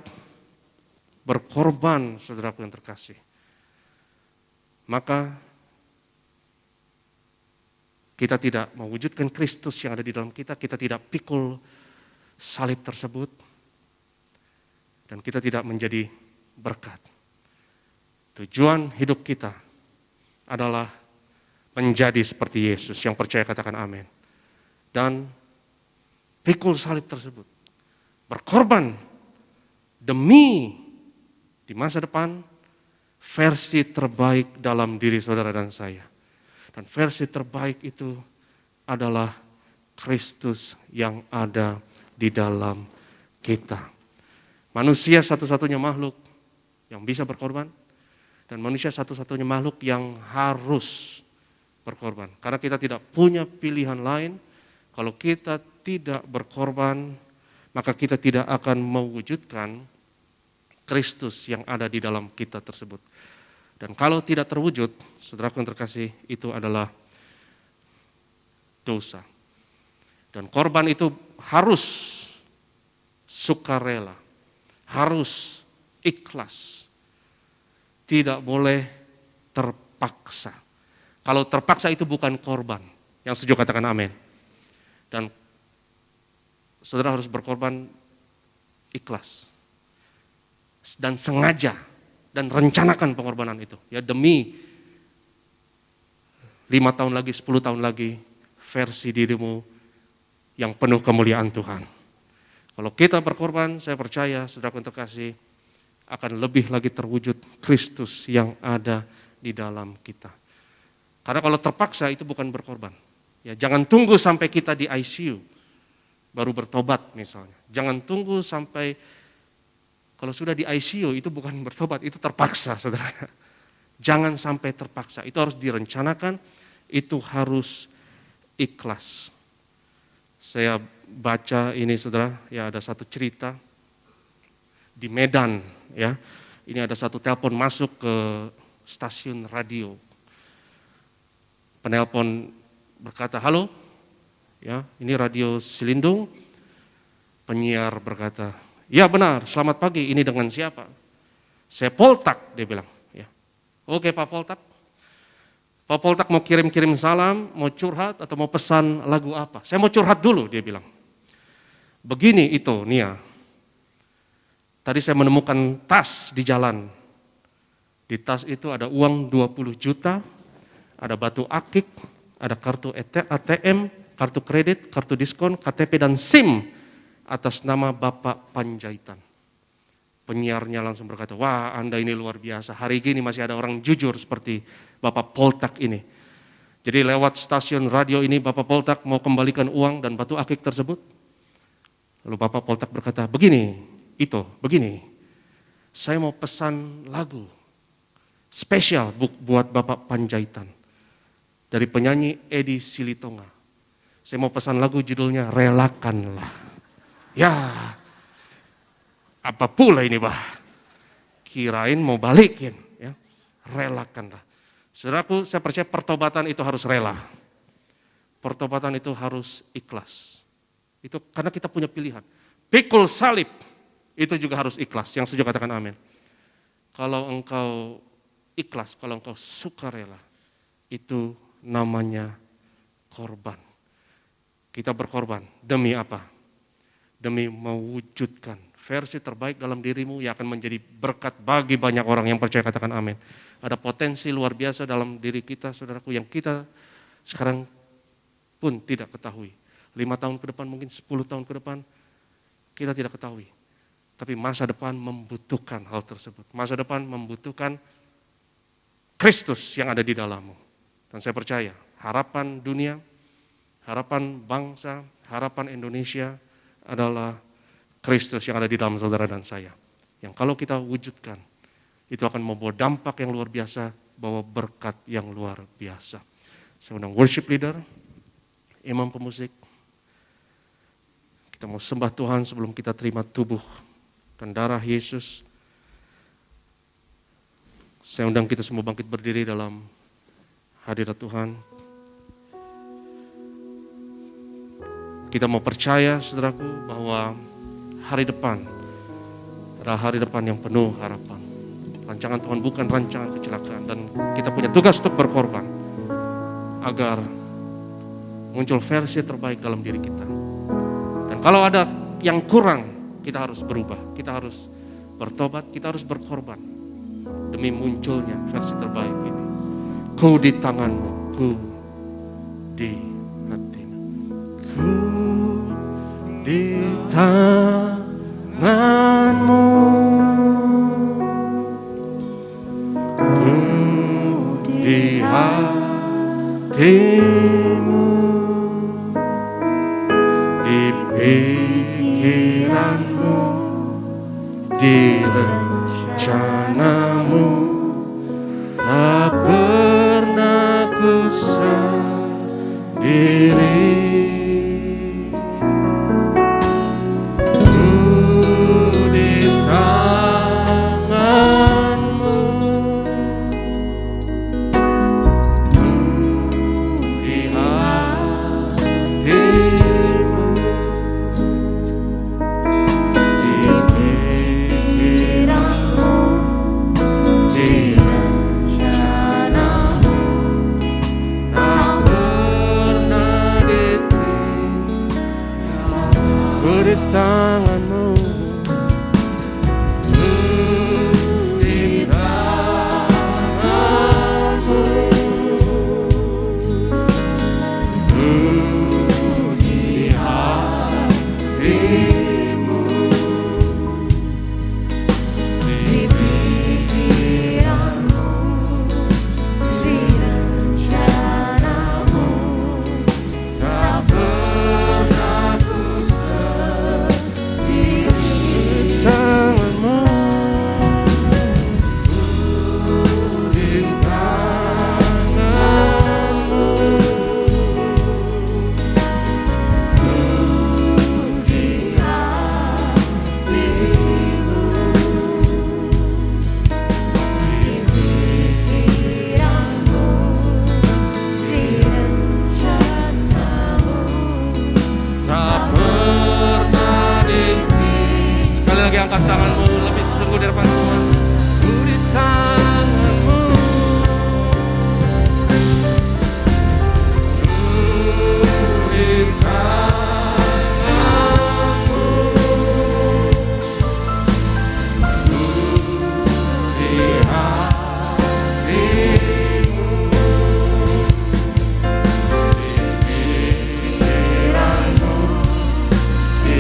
berkorban, saudaraku yang terkasih, maka kita tidak mewujudkan Kristus yang ada di dalam kita, kita tidak pikul salib tersebut, dan kita tidak menjadi berkat. Tujuan hidup kita adalah menjadi seperti Yesus. Yang percaya katakan amin. Dan pikul salib tersebut, berkorban demi di masa depan versi terbaik dalam diri saudara dan saya. Dan versi terbaik itu adalah Kristus yang ada di dalam kita. Manusia satu-satunya makhluk yang bisa berkorban, dan manusia satu-satunya makhluk yang harus berkorban. Karena kita tidak punya pilihan lain. Kalau kita tidak berkorban, maka kita tidak akan mewujudkan Kristus yang ada di dalam kita tersebut. Dan kalau tidak terwujud, saudaraku yang terkasih, itu adalah dosa. Dan korban itu harus sukarela, harus ikhlas. Tidak boleh terpaksa. Kalau terpaksa itu bukan korban. Yang setuju katakan amin. Dan saudara harus berkorban ikhlas. Dan sengaja. Dan rencanakan pengorbanan itu. Ya, demi 5 tahun lagi, 10 tahun lagi, versi dirimu yang penuh kemuliaan Tuhan. Kalau kita berkorban, saya percaya, saudara yang terkasih, akan lebih lagi terwujud Kristus yang ada di dalam kita. Karena kalau terpaksa itu bukan berkorban. Ya, jangan tunggu sampai kita di ICU baru bertobat misalnya. Jangan tunggu sampai kalau sudah di ICU itu bukan bertobat, itu terpaksa, saudara. Jangan sampai terpaksa, itu harus direncanakan, itu harus ikhlas. Saya baca ini, saudara, ya ada satu cerita di Medan, ya. Ini ada satu telepon masuk ke stasiun radio. Penelpon berkata, halo, ya, ini radio Silindung. Penyiar berkata, ya benar, selamat pagi, ini dengan siapa? Saya Poltak, dia bilang. Ya. Oke Pak Poltak. Pak Poltak mau kirim-kirim salam, mau curhat atau mau pesan lagu apa? Saya mau curhat dulu, dia bilang. Begini itu, Nia. Tadi saya menemukan tas di jalan. Di tas itu ada uang 20 juta, ada batu akik, ada kartu ATM, kartu kredit, kartu diskon, KTP dan SIM. Atas nama Bapak Panjaitan. Penyiarnya langsung berkata, wah Anda ini luar biasa, hari ini masih ada orang jujur seperti Bapak Poltak ini. Jadi lewat stasiun radio ini Bapak Poltak mau kembalikan uang dan batu akik tersebut. Lalu Bapak Poltak berkata, begini, begini, saya mau pesan lagu spesial buat Bapak Panjaitan. Dari penyanyi Edi Silitonga. Saya mau pesan lagu judulnya Relakanlah. Ya, apa pula ini bah? Kirain mau balikin, ya. Relakanlah. Saudaraku, saya percaya pertobatan itu harus rela. Pertobatan itu harus ikhlas. Itu karena kita punya pilihan. Pikul salib, itu juga harus ikhlas. Yang setuju katakan amin. Kalau engkau ikhlas, kalau engkau sukarela, itu namanya korban. Kita berkorban, demi apa? Demi mewujudkan versi terbaik dalam dirimu yang akan menjadi berkat bagi banyak orang. Yang percaya katakan amin. Ada potensi luar biasa dalam diri kita, saudaraku, yang kita sekarang pun tidak ketahui. 5 tahun ke depan, mungkin 10 tahun ke depan, kita tidak ketahui. Tapi masa depan membutuhkan hal tersebut. Masa depan membutuhkan Kristus yang ada di dalammu. Dan saya percaya, harapan dunia, harapan bangsa, harapan Indonesia adalah Kristus yang ada di dalam saudara dan saya. Yang kalau kita wujudkan, itu akan membawa dampak yang luar biasa, bawa berkat yang luar biasa. Saya undang worship leader, imam pemusik. Kita mau sembah Tuhan sebelum kita terima tubuh dan darah Yesus. Saya undang kita semua bangkit berdiri dalam hadirat Tuhan. Kita mau percaya, saudaraku, bahwa hari depan Ada hari depan yang penuh harapan. Rancangan Tuhan bukan rancangan kecelakaan. Dan kita punya tugas untuk berkorban agar muncul versi terbaik dalam diri kita. Dan kalau ada yang kurang, kita harus berubah. Kita harus bertobat, kita harus berkorban demi munculnya versi terbaik ini. Ku di tanganmu, ku di hatimu. Ku di tanganmu, ku di hatimu, di pikiranmu, di rencanamu, tak pernah ku sendiri. Angkat tanganmu lebih sungguh di depan Tuhan. Ku di tanganmu, ku di tanganmu, ku di hatimu, di pikiranmu, di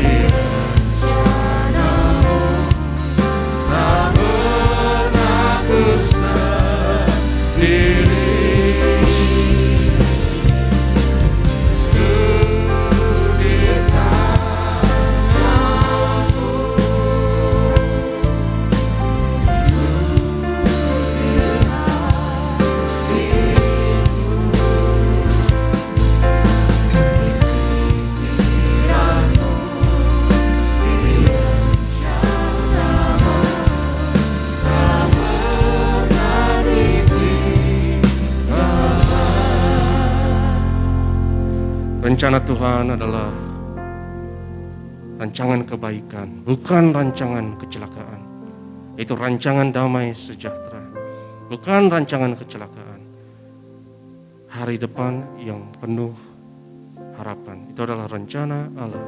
rencana Tuhan adalah rancangan kebaikan, bukan rancangan kecelakaan. Itu rancangan damai sejahtera, bukan rancangan kecelakaan. Hari depan yang penuh harapan. Itu adalah rencana Allah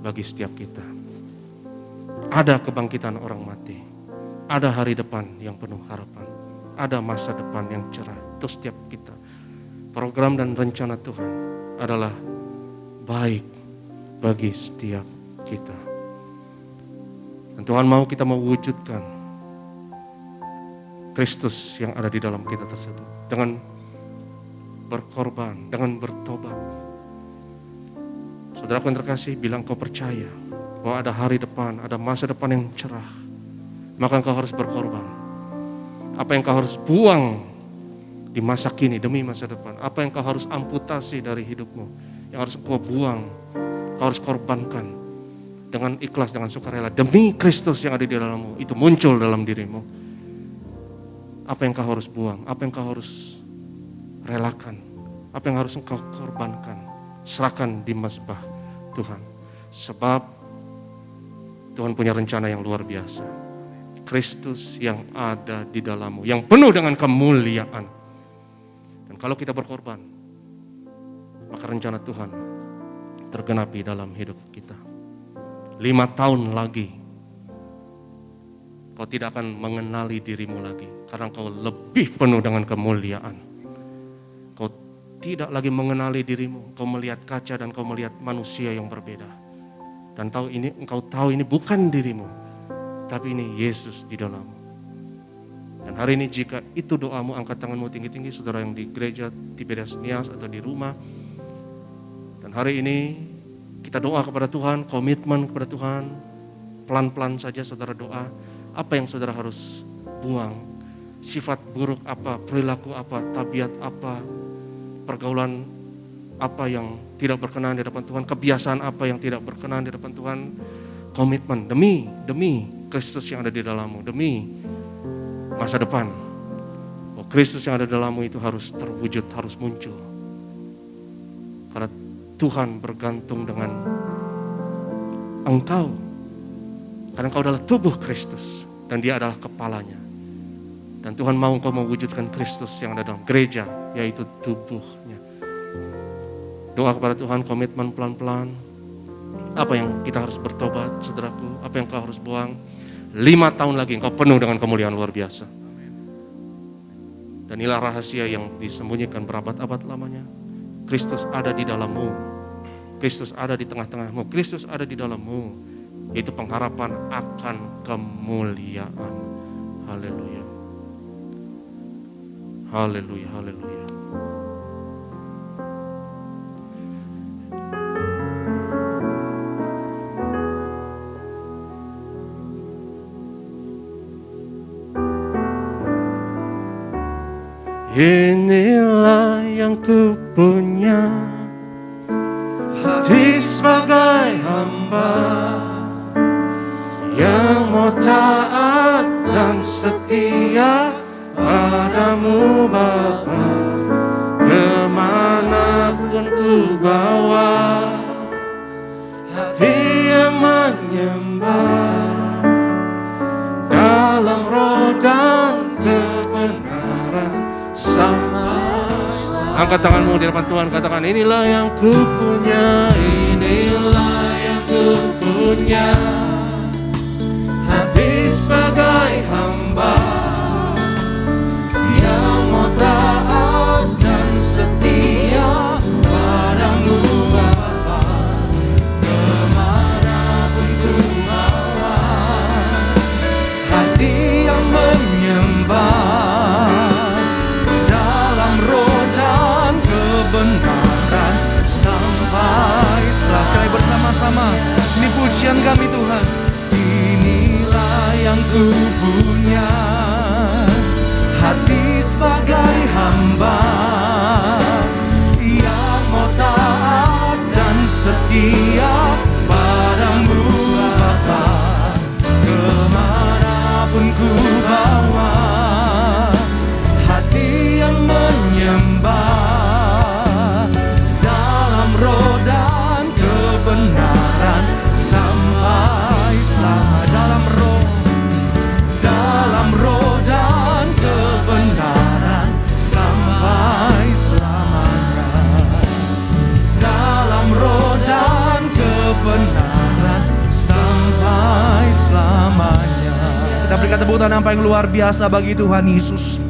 bagi setiap kita. Ada kebangkitan orang mati, ada hari depan yang penuh harapan, ada masa depan yang cerah untuk setiap kita. Program dan rencana Tuhan adalah baik bagi setiap kita. Dan Tuhan mau kita mewujudkan Kristus yang ada di dalam kita tersebut. Dengan berkorban, dengan bertobat. Saudaraku yang terkasih, bilang kau percaya bahwa ada hari depan, ada masa depan yang cerah. Maka engkau harus berkorban. Apa yang kau harus buang di masa kini demi masa depan. Apa yang kau harus amputasi dari hidupmu, yang harus kau buang, kau harus korbankan dengan ikhlas, dengan sukarela demi Kristus yang ada di dalammu. Itu muncul dalam dirimu. Apa yang kau harus buang, apa yang kau harus relakan, apa yang harus engkau korbankan, serahkan di mazbah Tuhan. Sebab Tuhan punya rencana yang luar biasa. Kristus yang ada di dalammu, yang penuh dengan kemuliaan. Dan kalau kita berkorban, maka rencana Tuhan tergenapi dalam hidup kita. 5 tahun lagi, kau tidak akan mengenali dirimu lagi, karena kau lebih penuh dengan kemuliaan. Kau tidak lagi mengenali dirimu, kau melihat kaca dan kau melihat manusia yang berbeda. Dan engkau tahu ini bukan dirimu, tapi ini Yesus di dalammu. Dan hari ini jika itu doamu, angkat tanganmu tinggi-tinggi, saudara yang di gereja Tiberias Nias atau di rumah. Dan hari ini kita doa kepada Tuhan, komitmen kepada Tuhan. Pelan-pelan saja saudara doa. Apa yang saudara harus buang? Sifat buruk apa, perilaku apa, tabiat apa, pergaulan apa yang tidak berkenan di hadapan Tuhan, kebiasaan apa yang tidak berkenan di hadapan Tuhan. Komitmen demi Kristus yang ada di dalammu, demi masa depan. Oh, Kristus yang ada di dalammu itu harus terwujud, harus muncul. Karena Tuhan bergantung dengan engkau. Karena engkau adalah tubuh Kristus dan Dia adalah kepalanya. Dan Tuhan mau engkau mewujudkan Kristus yang ada dalam gereja, yaitu tubuhnya. Doa kepada Tuhan, komitmen pelan-pelan. Apa yang kita harus bertobat, saudaraku? Apa yang kau harus buang? 5 tahun lagi engkau penuh dengan kemuliaan luar biasa. Dan inilah rahasia yang disembunyikan berabad-abad lamanya. Kristus ada di dalammu. Kristus ada di tengah-tengahmu. Kristus ada di dalammu. Yaitu pengharapan akan kemuliaan. Haleluya. Haleluya, haleluya. Inilah yang ku punya, hati sebagai hamba yang mau taat dan setia padamu Bapa. Kemanapun ku bawa, hati yang menyembah dalam roh dan kebenaran. Angkat tanganmu di depan Tuhan, katakan, inilah yang ku punya, inilah yang ku punya, hati sebagai hamba yang mau taat dan setia padamu Bapa. Kemanapun ku bawa, hati yang menyembah kebenaran sampai selesai. Sekali bersama-sama, ini pujian kami Tuhan. Inilah yang ku punya, hati sebagai hamba yang mau taat dan setia padamu Bapa. Kemanapun ku bawa, hati yang menyembah roh dan kebenaran sampai selama. Dalam roh dan kebenaran sampai selamanya. Dalam roh dan kebenaran sampai selamanya. Kita berikan tepuk tangan yang paling luar biasa bagi Tuhan Yesus.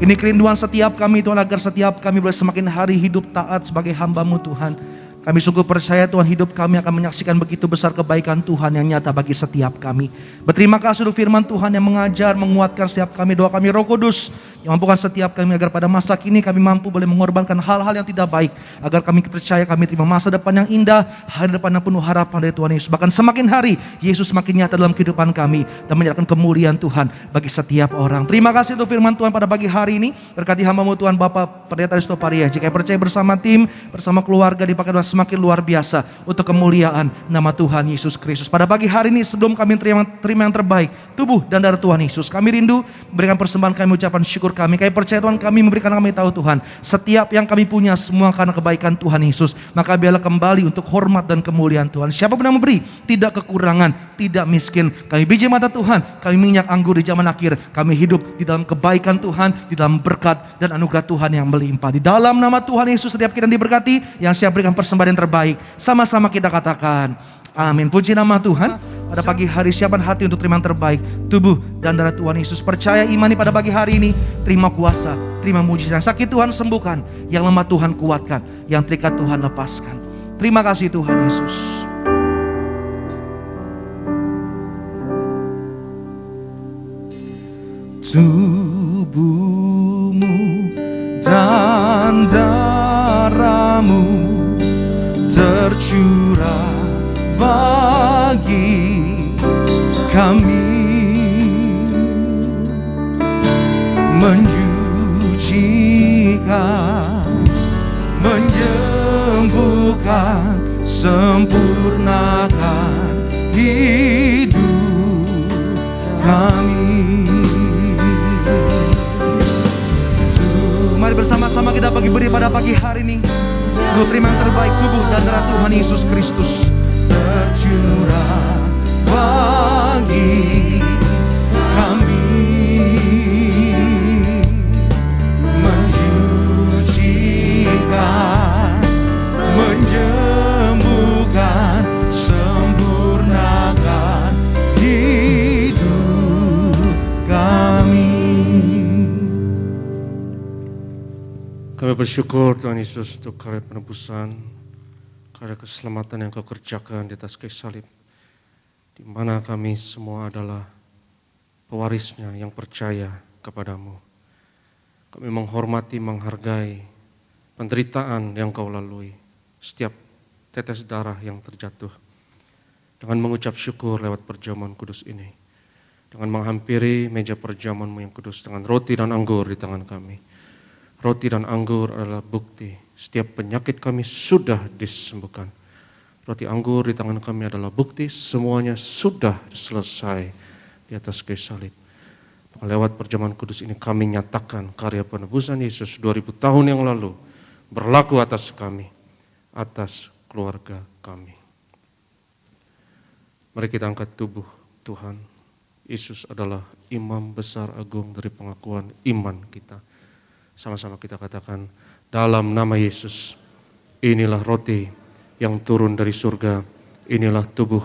Ini kerinduan setiap kami Tuhan, agar setiap kami boleh semakin hari hidup taat sebagai hamba-Mu Tuhan. Kami sungguh percaya Tuhan, hidup kami akan menyaksikan begitu besar kebaikan Tuhan yang nyata bagi setiap kami. Berterima kasih untuk firman Tuhan yang mengajar, menguatkan setiap kami. Doa kami Roh Kudus yang mampukan setiap kami agar pada masa kini kami mampu boleh mengorbankan hal-hal yang tidak baik, agar kami percaya kami terima masa depan yang indah, hari depan yang penuh harapan dari Tuhan Yesus. Bahkan semakin hari Yesus semakin nyata dalam kehidupan kami dan menyatakan kemuliaan Tuhan bagi setiap orang. Terima kasih untuk firman Tuhan pada pagi hari ini. Berkati hamba-Mu Tuhan Bapak Pendeta Risto Paria. Jika percaya bersama tim, bersama keluarga, dipakai Tuhan semakin luar biasa untuk kemuliaan nama Tuhan Yesus Kristus. Pada pagi hari ini sebelum kami terima yang terbaik, tubuh dan darah Tuhan Yesus, kami rindu berikan persembahan kami, ucapan syukur
syukur kami percaya Tuhan, kami memberikan kami tahu Tuhan, setiap yang kami punya semua karena kebaikan Tuhan Yesus. Maka biarlah kembali untuk hormat dan kemuliaan Tuhan. Siapapun yang memberi tidak kekurangan, tidak miskin. Kami biji mata Tuhan, kami minyak anggur di zaman akhir. Kami hidup di dalam kebaikan Tuhan, di dalam berkat dan anugerah Tuhan yang melimpah. Di dalam nama Tuhan Yesus setiap kita diberkati, yang siap berikan persembahan yang terbaik. Sama-sama kita katakan amin. Puji nama Tuhan. Pada pagi hari siapkan hati untuk terima yang terbaik, tubuh dan darah Tuhan Yesus. Percaya imani pada pagi hari ini, terima kuasa, terima mujizat. Yang sakit Tuhan sembuhkan, yang lemah Tuhan kuatkan, yang terikat Tuhan lepaskan. Terima kasih Tuhan Yesus. Tubuhmu dan darahmu tercurah bagi kami, mensucikan, menyembuhkan, sempurnakan hidup kami. Mari bersama-sama kita beri pada pagi hari ini. Lu terima yang terbaik, tubuh dan darah Tuhan Yesus Kristus tercurah bagi kami, mensucikan, menyembuhkan, sempurnakan hidup kami.
Kami bersyukur Tuhan Yesus untuk karya penebusan, karya keselamatan yang Kau kerjakan di atas kayu salib, di mana kami semua adalah pewarisnya yang percaya kepadamu. Kami menghormati, menghargai penderitaan yang Kau lalui, setiap tetes darah yang terjatuh, dengan mengucap syukur lewat perjamuan kudus ini, dengan menghampiri meja perjamuan-Mu yang kudus dengan roti dan anggur di tangan kami. Roti dan anggur adalah bukti setiap penyakit kami sudah disembuhkan. Roti anggur di tangan kami adalah bukti semuanya sudah selesai di atas kayu salib. Maka lewat perjamuan kudus ini kami nyatakan karya penebusan Yesus 2000 tahun yang lalu berlaku atas kami, atas keluarga kami. Mari kita angkat tubuh Tuhan. Yesus adalah imam besar agung dari pengakuan iman kita. Sama-sama kita katakan, dalam nama Yesus, inilah roti yang turun dari surga, inilah tubuh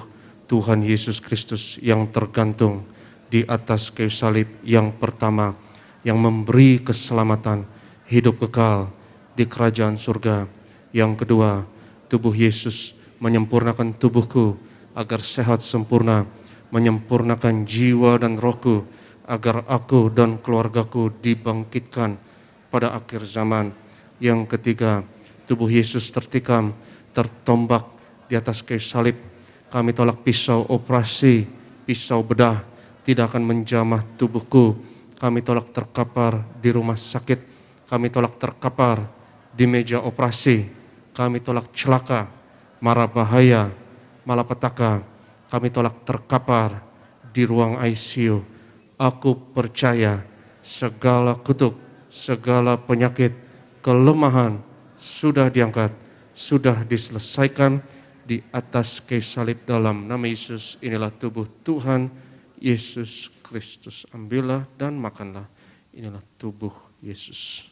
Tuhan Yesus Kristus yang tergantung di atas kayu salib yang pertama, yang memberi keselamatan, hidup kekal di kerajaan surga. Yang kedua, tubuh Yesus menyempurnakan tubuhku agar sehat sempurna, menyempurnakan jiwa dan rohku agar aku dan keluargaku dibangkitkan pada akhir zaman. Yang ketiga, tubuh Yesus tertikam, tertombak di atas kayu salib. Kami tolak pisau operasi, pisau bedah, tidak akan menjamah tubuhku. Kami tolak terkapar di rumah sakit. Kami tolak terkapar di meja operasi. Kami tolak celaka, mara bahaya, malapetaka. Kami tolak terkapar di ruang ICU. Aku percaya segala kutuk, segala penyakit, kelemahan sudah diangkat, sudah diselesaikan di atas kayu salib. Dalam nama Yesus, inilah tubuh Tuhan Yesus Kristus. Ambillah dan makanlah, inilah tubuh Yesus.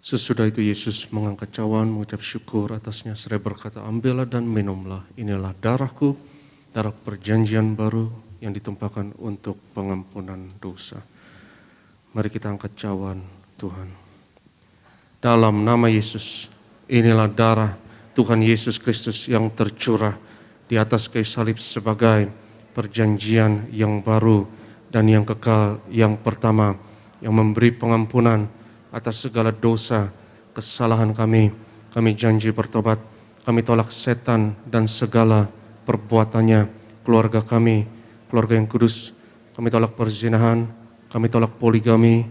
Sesudah itu Yesus mengangkat cawan, mengucap syukur atasnya, seraya berkata, ambillah dan minumlah, inilah darahku, darah perjanjian baru yang ditumpahkan untuk pengampunan dosa. Mari kita angkat cawan Tuhan. Dalam nama Yesus, inilah darah Tuhan Yesus Kristus yang tercurah di atas kayu salib sebagai perjanjian yang baru dan yang kekal, yang pertama, yang memberi pengampunan atas segala dosa, kesalahan kami. Kami janji bertobat, kami tolak setan dan segala perbuatannya, keluarga kami, keluarga yang kudus. Kami tolak perzinahan, kami tolak poligami,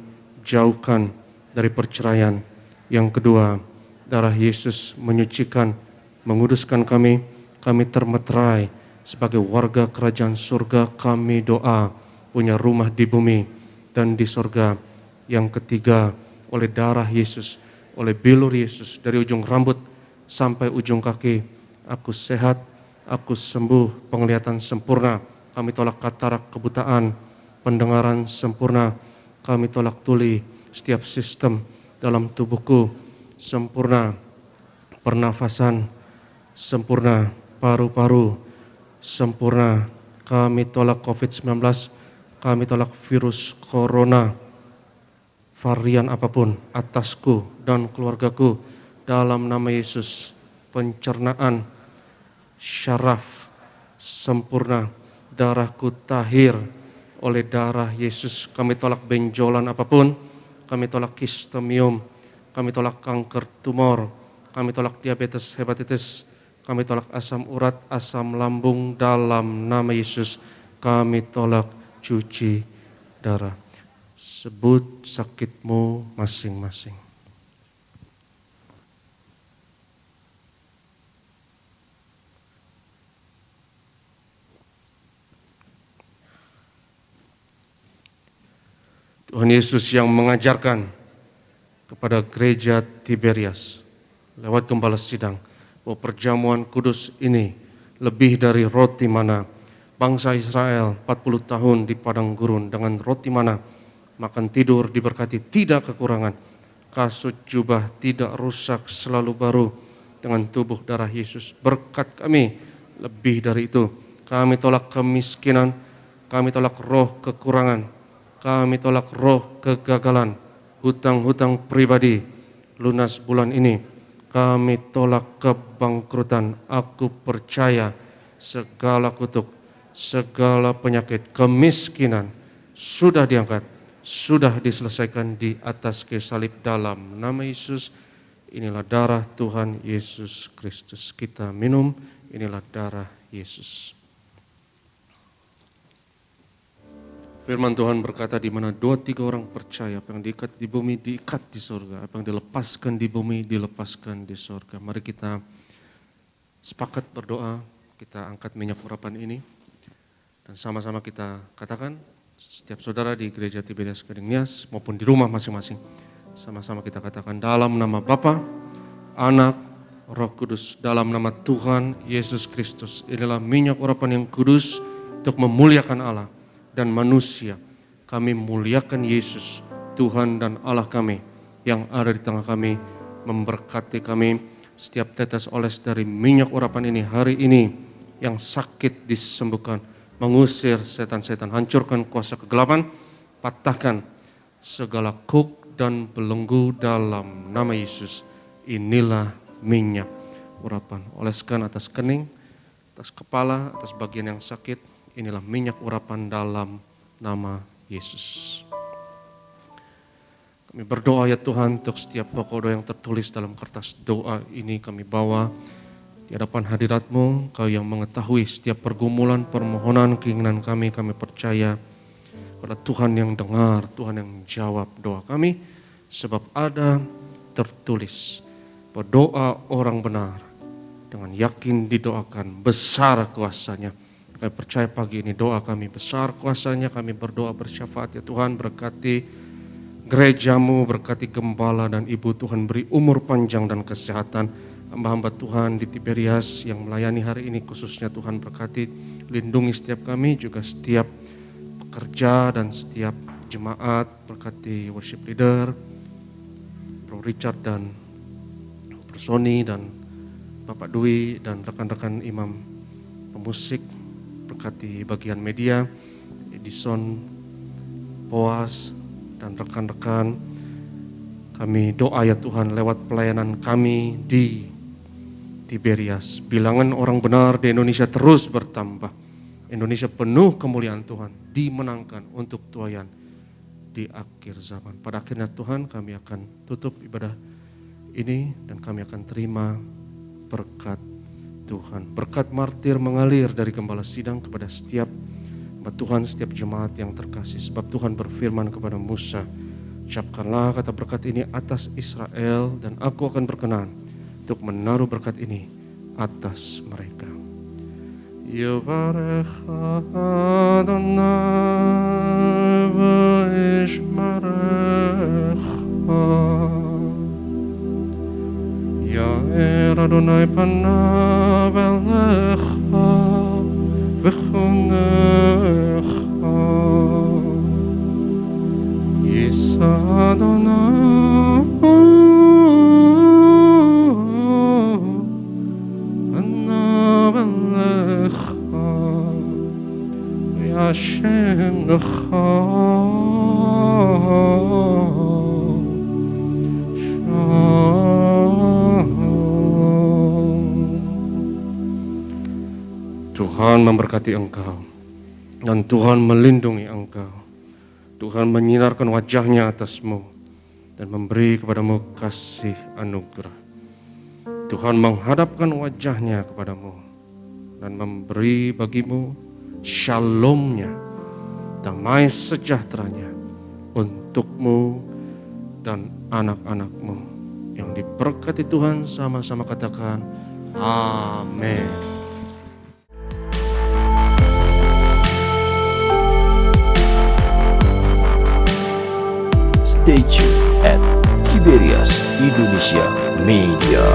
jauhkan dari perceraian. Yang kedua, darah Yesus menyucikan, menguduskan kami termeterai sebagai warga kerajaan surga. Kami doa punya rumah di bumi dan di surga. Yang ketiga, oleh darah Yesus, oleh bilur Yesus, dari ujung rambut sampai ujung kaki, aku sehat, aku sembuh, penglihatan sempurna. Kami tolak katarak, kebutaan, pendengaran sempurna. Kami tolak tuli, setiap sistem dalam tubuhku sempurna, pernafasan sempurna, paru-paru sempurna. Kami tolak COVID-19, kami tolak virus corona, varian apapun atasku dan keluargaku dalam nama Yesus. Pencernaan, syaraf sempurna, darahku tahir oleh darah Yesus. Kami tolak benjolan apapun, kami tolak kistemium, kami tolak kanker tumor, kami tolak diabetes, hepatitis, kami tolak asam urat, asam lambung dalam nama Yesus. Kami tolak cuci darah. Sebut sakitmu masing-masing. Tuhan Yesus yang mengajarkan kepada gereja Tiberias lewat gembala sidang bahwa perjamuan kudus ini lebih dari roti mana. Bangsa Israel 40 tahun di padang gurun dengan roti mana, makan tidur diberkati, tidak kekurangan. Kasut jubah tidak rusak, selalu baru dengan tubuh darah Yesus. Berkat kami lebih dari itu. Kami tolak kemiskinan, kami tolak roh kekurangan, kami tolak roh kegagalan, hutang-hutang pribadi, lunas bulan ini. Kami tolak kebangkrutan. Aku percaya segala kutuk, segala penyakit, kemiskinan sudah diangkat, sudah diselesaikan di atas kayu salib dalam nama Yesus. Inilah darah Tuhan Yesus Kristus. Kita minum, inilah darah Yesus. Firman Tuhan berkata, di mana 2-3 orang percaya, apa yang diikat di bumi diikat di surga, apa yang dilepaskan di bumi dilepaskan di surga. Mari kita sepakat berdoa, kita angkat minyak urapan ini dan sama-sama kita katakan, setiap saudara di gereja Tiberias Gading Nias maupun di rumah masing-masing, sama-sama kita katakan, dalam nama Bapa, Anak, Roh Kudus, dalam nama Tuhan Yesus Kristus, inilah minyak urapan yang kudus untuk memuliakan Allah dan manusia. Kami muliakan Yesus, Tuhan dan Allah kami yang ada di tengah kami, memberkati kami. Setiap tetes oles dari minyak urapan ini hari ini, yang sakit disembuhkan, mengusir setan-setan, hancurkan kuasa kegelapan, patahkan segala kuk dan belenggu dalam nama Yesus. Inilah minyak urapan. Oleskan atas kening, atas kepala, atas bagian yang sakit. Inilah minyak urapan dalam nama Yesus. Kami berdoa ya Tuhan, untuk setiap pokok doa yang tertulis dalam kertas doa ini kami bawa di hadapan hadirat-Mu. Kau yang mengetahui setiap pergumulan, permohonan, keinginan kami. Kami percaya kepada Tuhan yang dengar, Tuhan yang jawab doa kami. Sebab ada tertulis bahwa doa orang benar dengan yakin didoakan, besar kuasanya. Kami percaya pagi ini doa kami besar kuasanya. Kami berdoa bersyafaat ya Tuhan, berkati gereja-Mu, berkati gembala dan ibu Tuhan, beri umur panjang dan kesehatan hamba-hamba Tuhan di Tiberias yang melayani hari ini, khususnya Tuhan berkati, lindungi setiap kami, juga setiap pekerja dan setiap jemaat, berkati worship leader, Bro Richard dan Bro Sony dan Bapak Dwi dan rekan-rekan imam pemusik, berkati bagian media, Edison, Boas, dan rekan-rekan. Kami doa ya Tuhan lewat pelayanan kami di Tiberias. Bilangan orang benar di Indonesia terus bertambah. Indonesia penuh kemuliaan Tuhan, dimenangkan untuk tuayan di akhir zaman. Pada akhirnya Tuhan, kami akan tutup ibadah ini dan kami akan terima berkat Tuhan. Berkat martir mengalir dari gembala sidang kepada setiap hamba Tuhan, setiap jemaat yang terkasih. Sebab Tuhan berfirman kepada Musa, ucapkanlah kata berkat ini atas Israel dan aku akan berkenan untuk menaruh berkat ini atas mereka. Yivarech Adonai v'yishmerecha. Ya'er Adonai panav elecha v'chonecha. Yisa Adonai panav elecha v'yashem lecha. Tuhan memberkati engkau dan Tuhan melindungi engkau. Tuhan menyinarkan wajahnya atasmu dan memberi kepadamu kasih anugerah. Tuhan menghadapkan wajahnya kepadamu dan memberi bagimu shalomnya, damai sejahteranya untukmu dan anak-anakmu. Yang diberkati Tuhan sama-sama katakan amin.
Stay tuned at Tiberias Indonesia Media.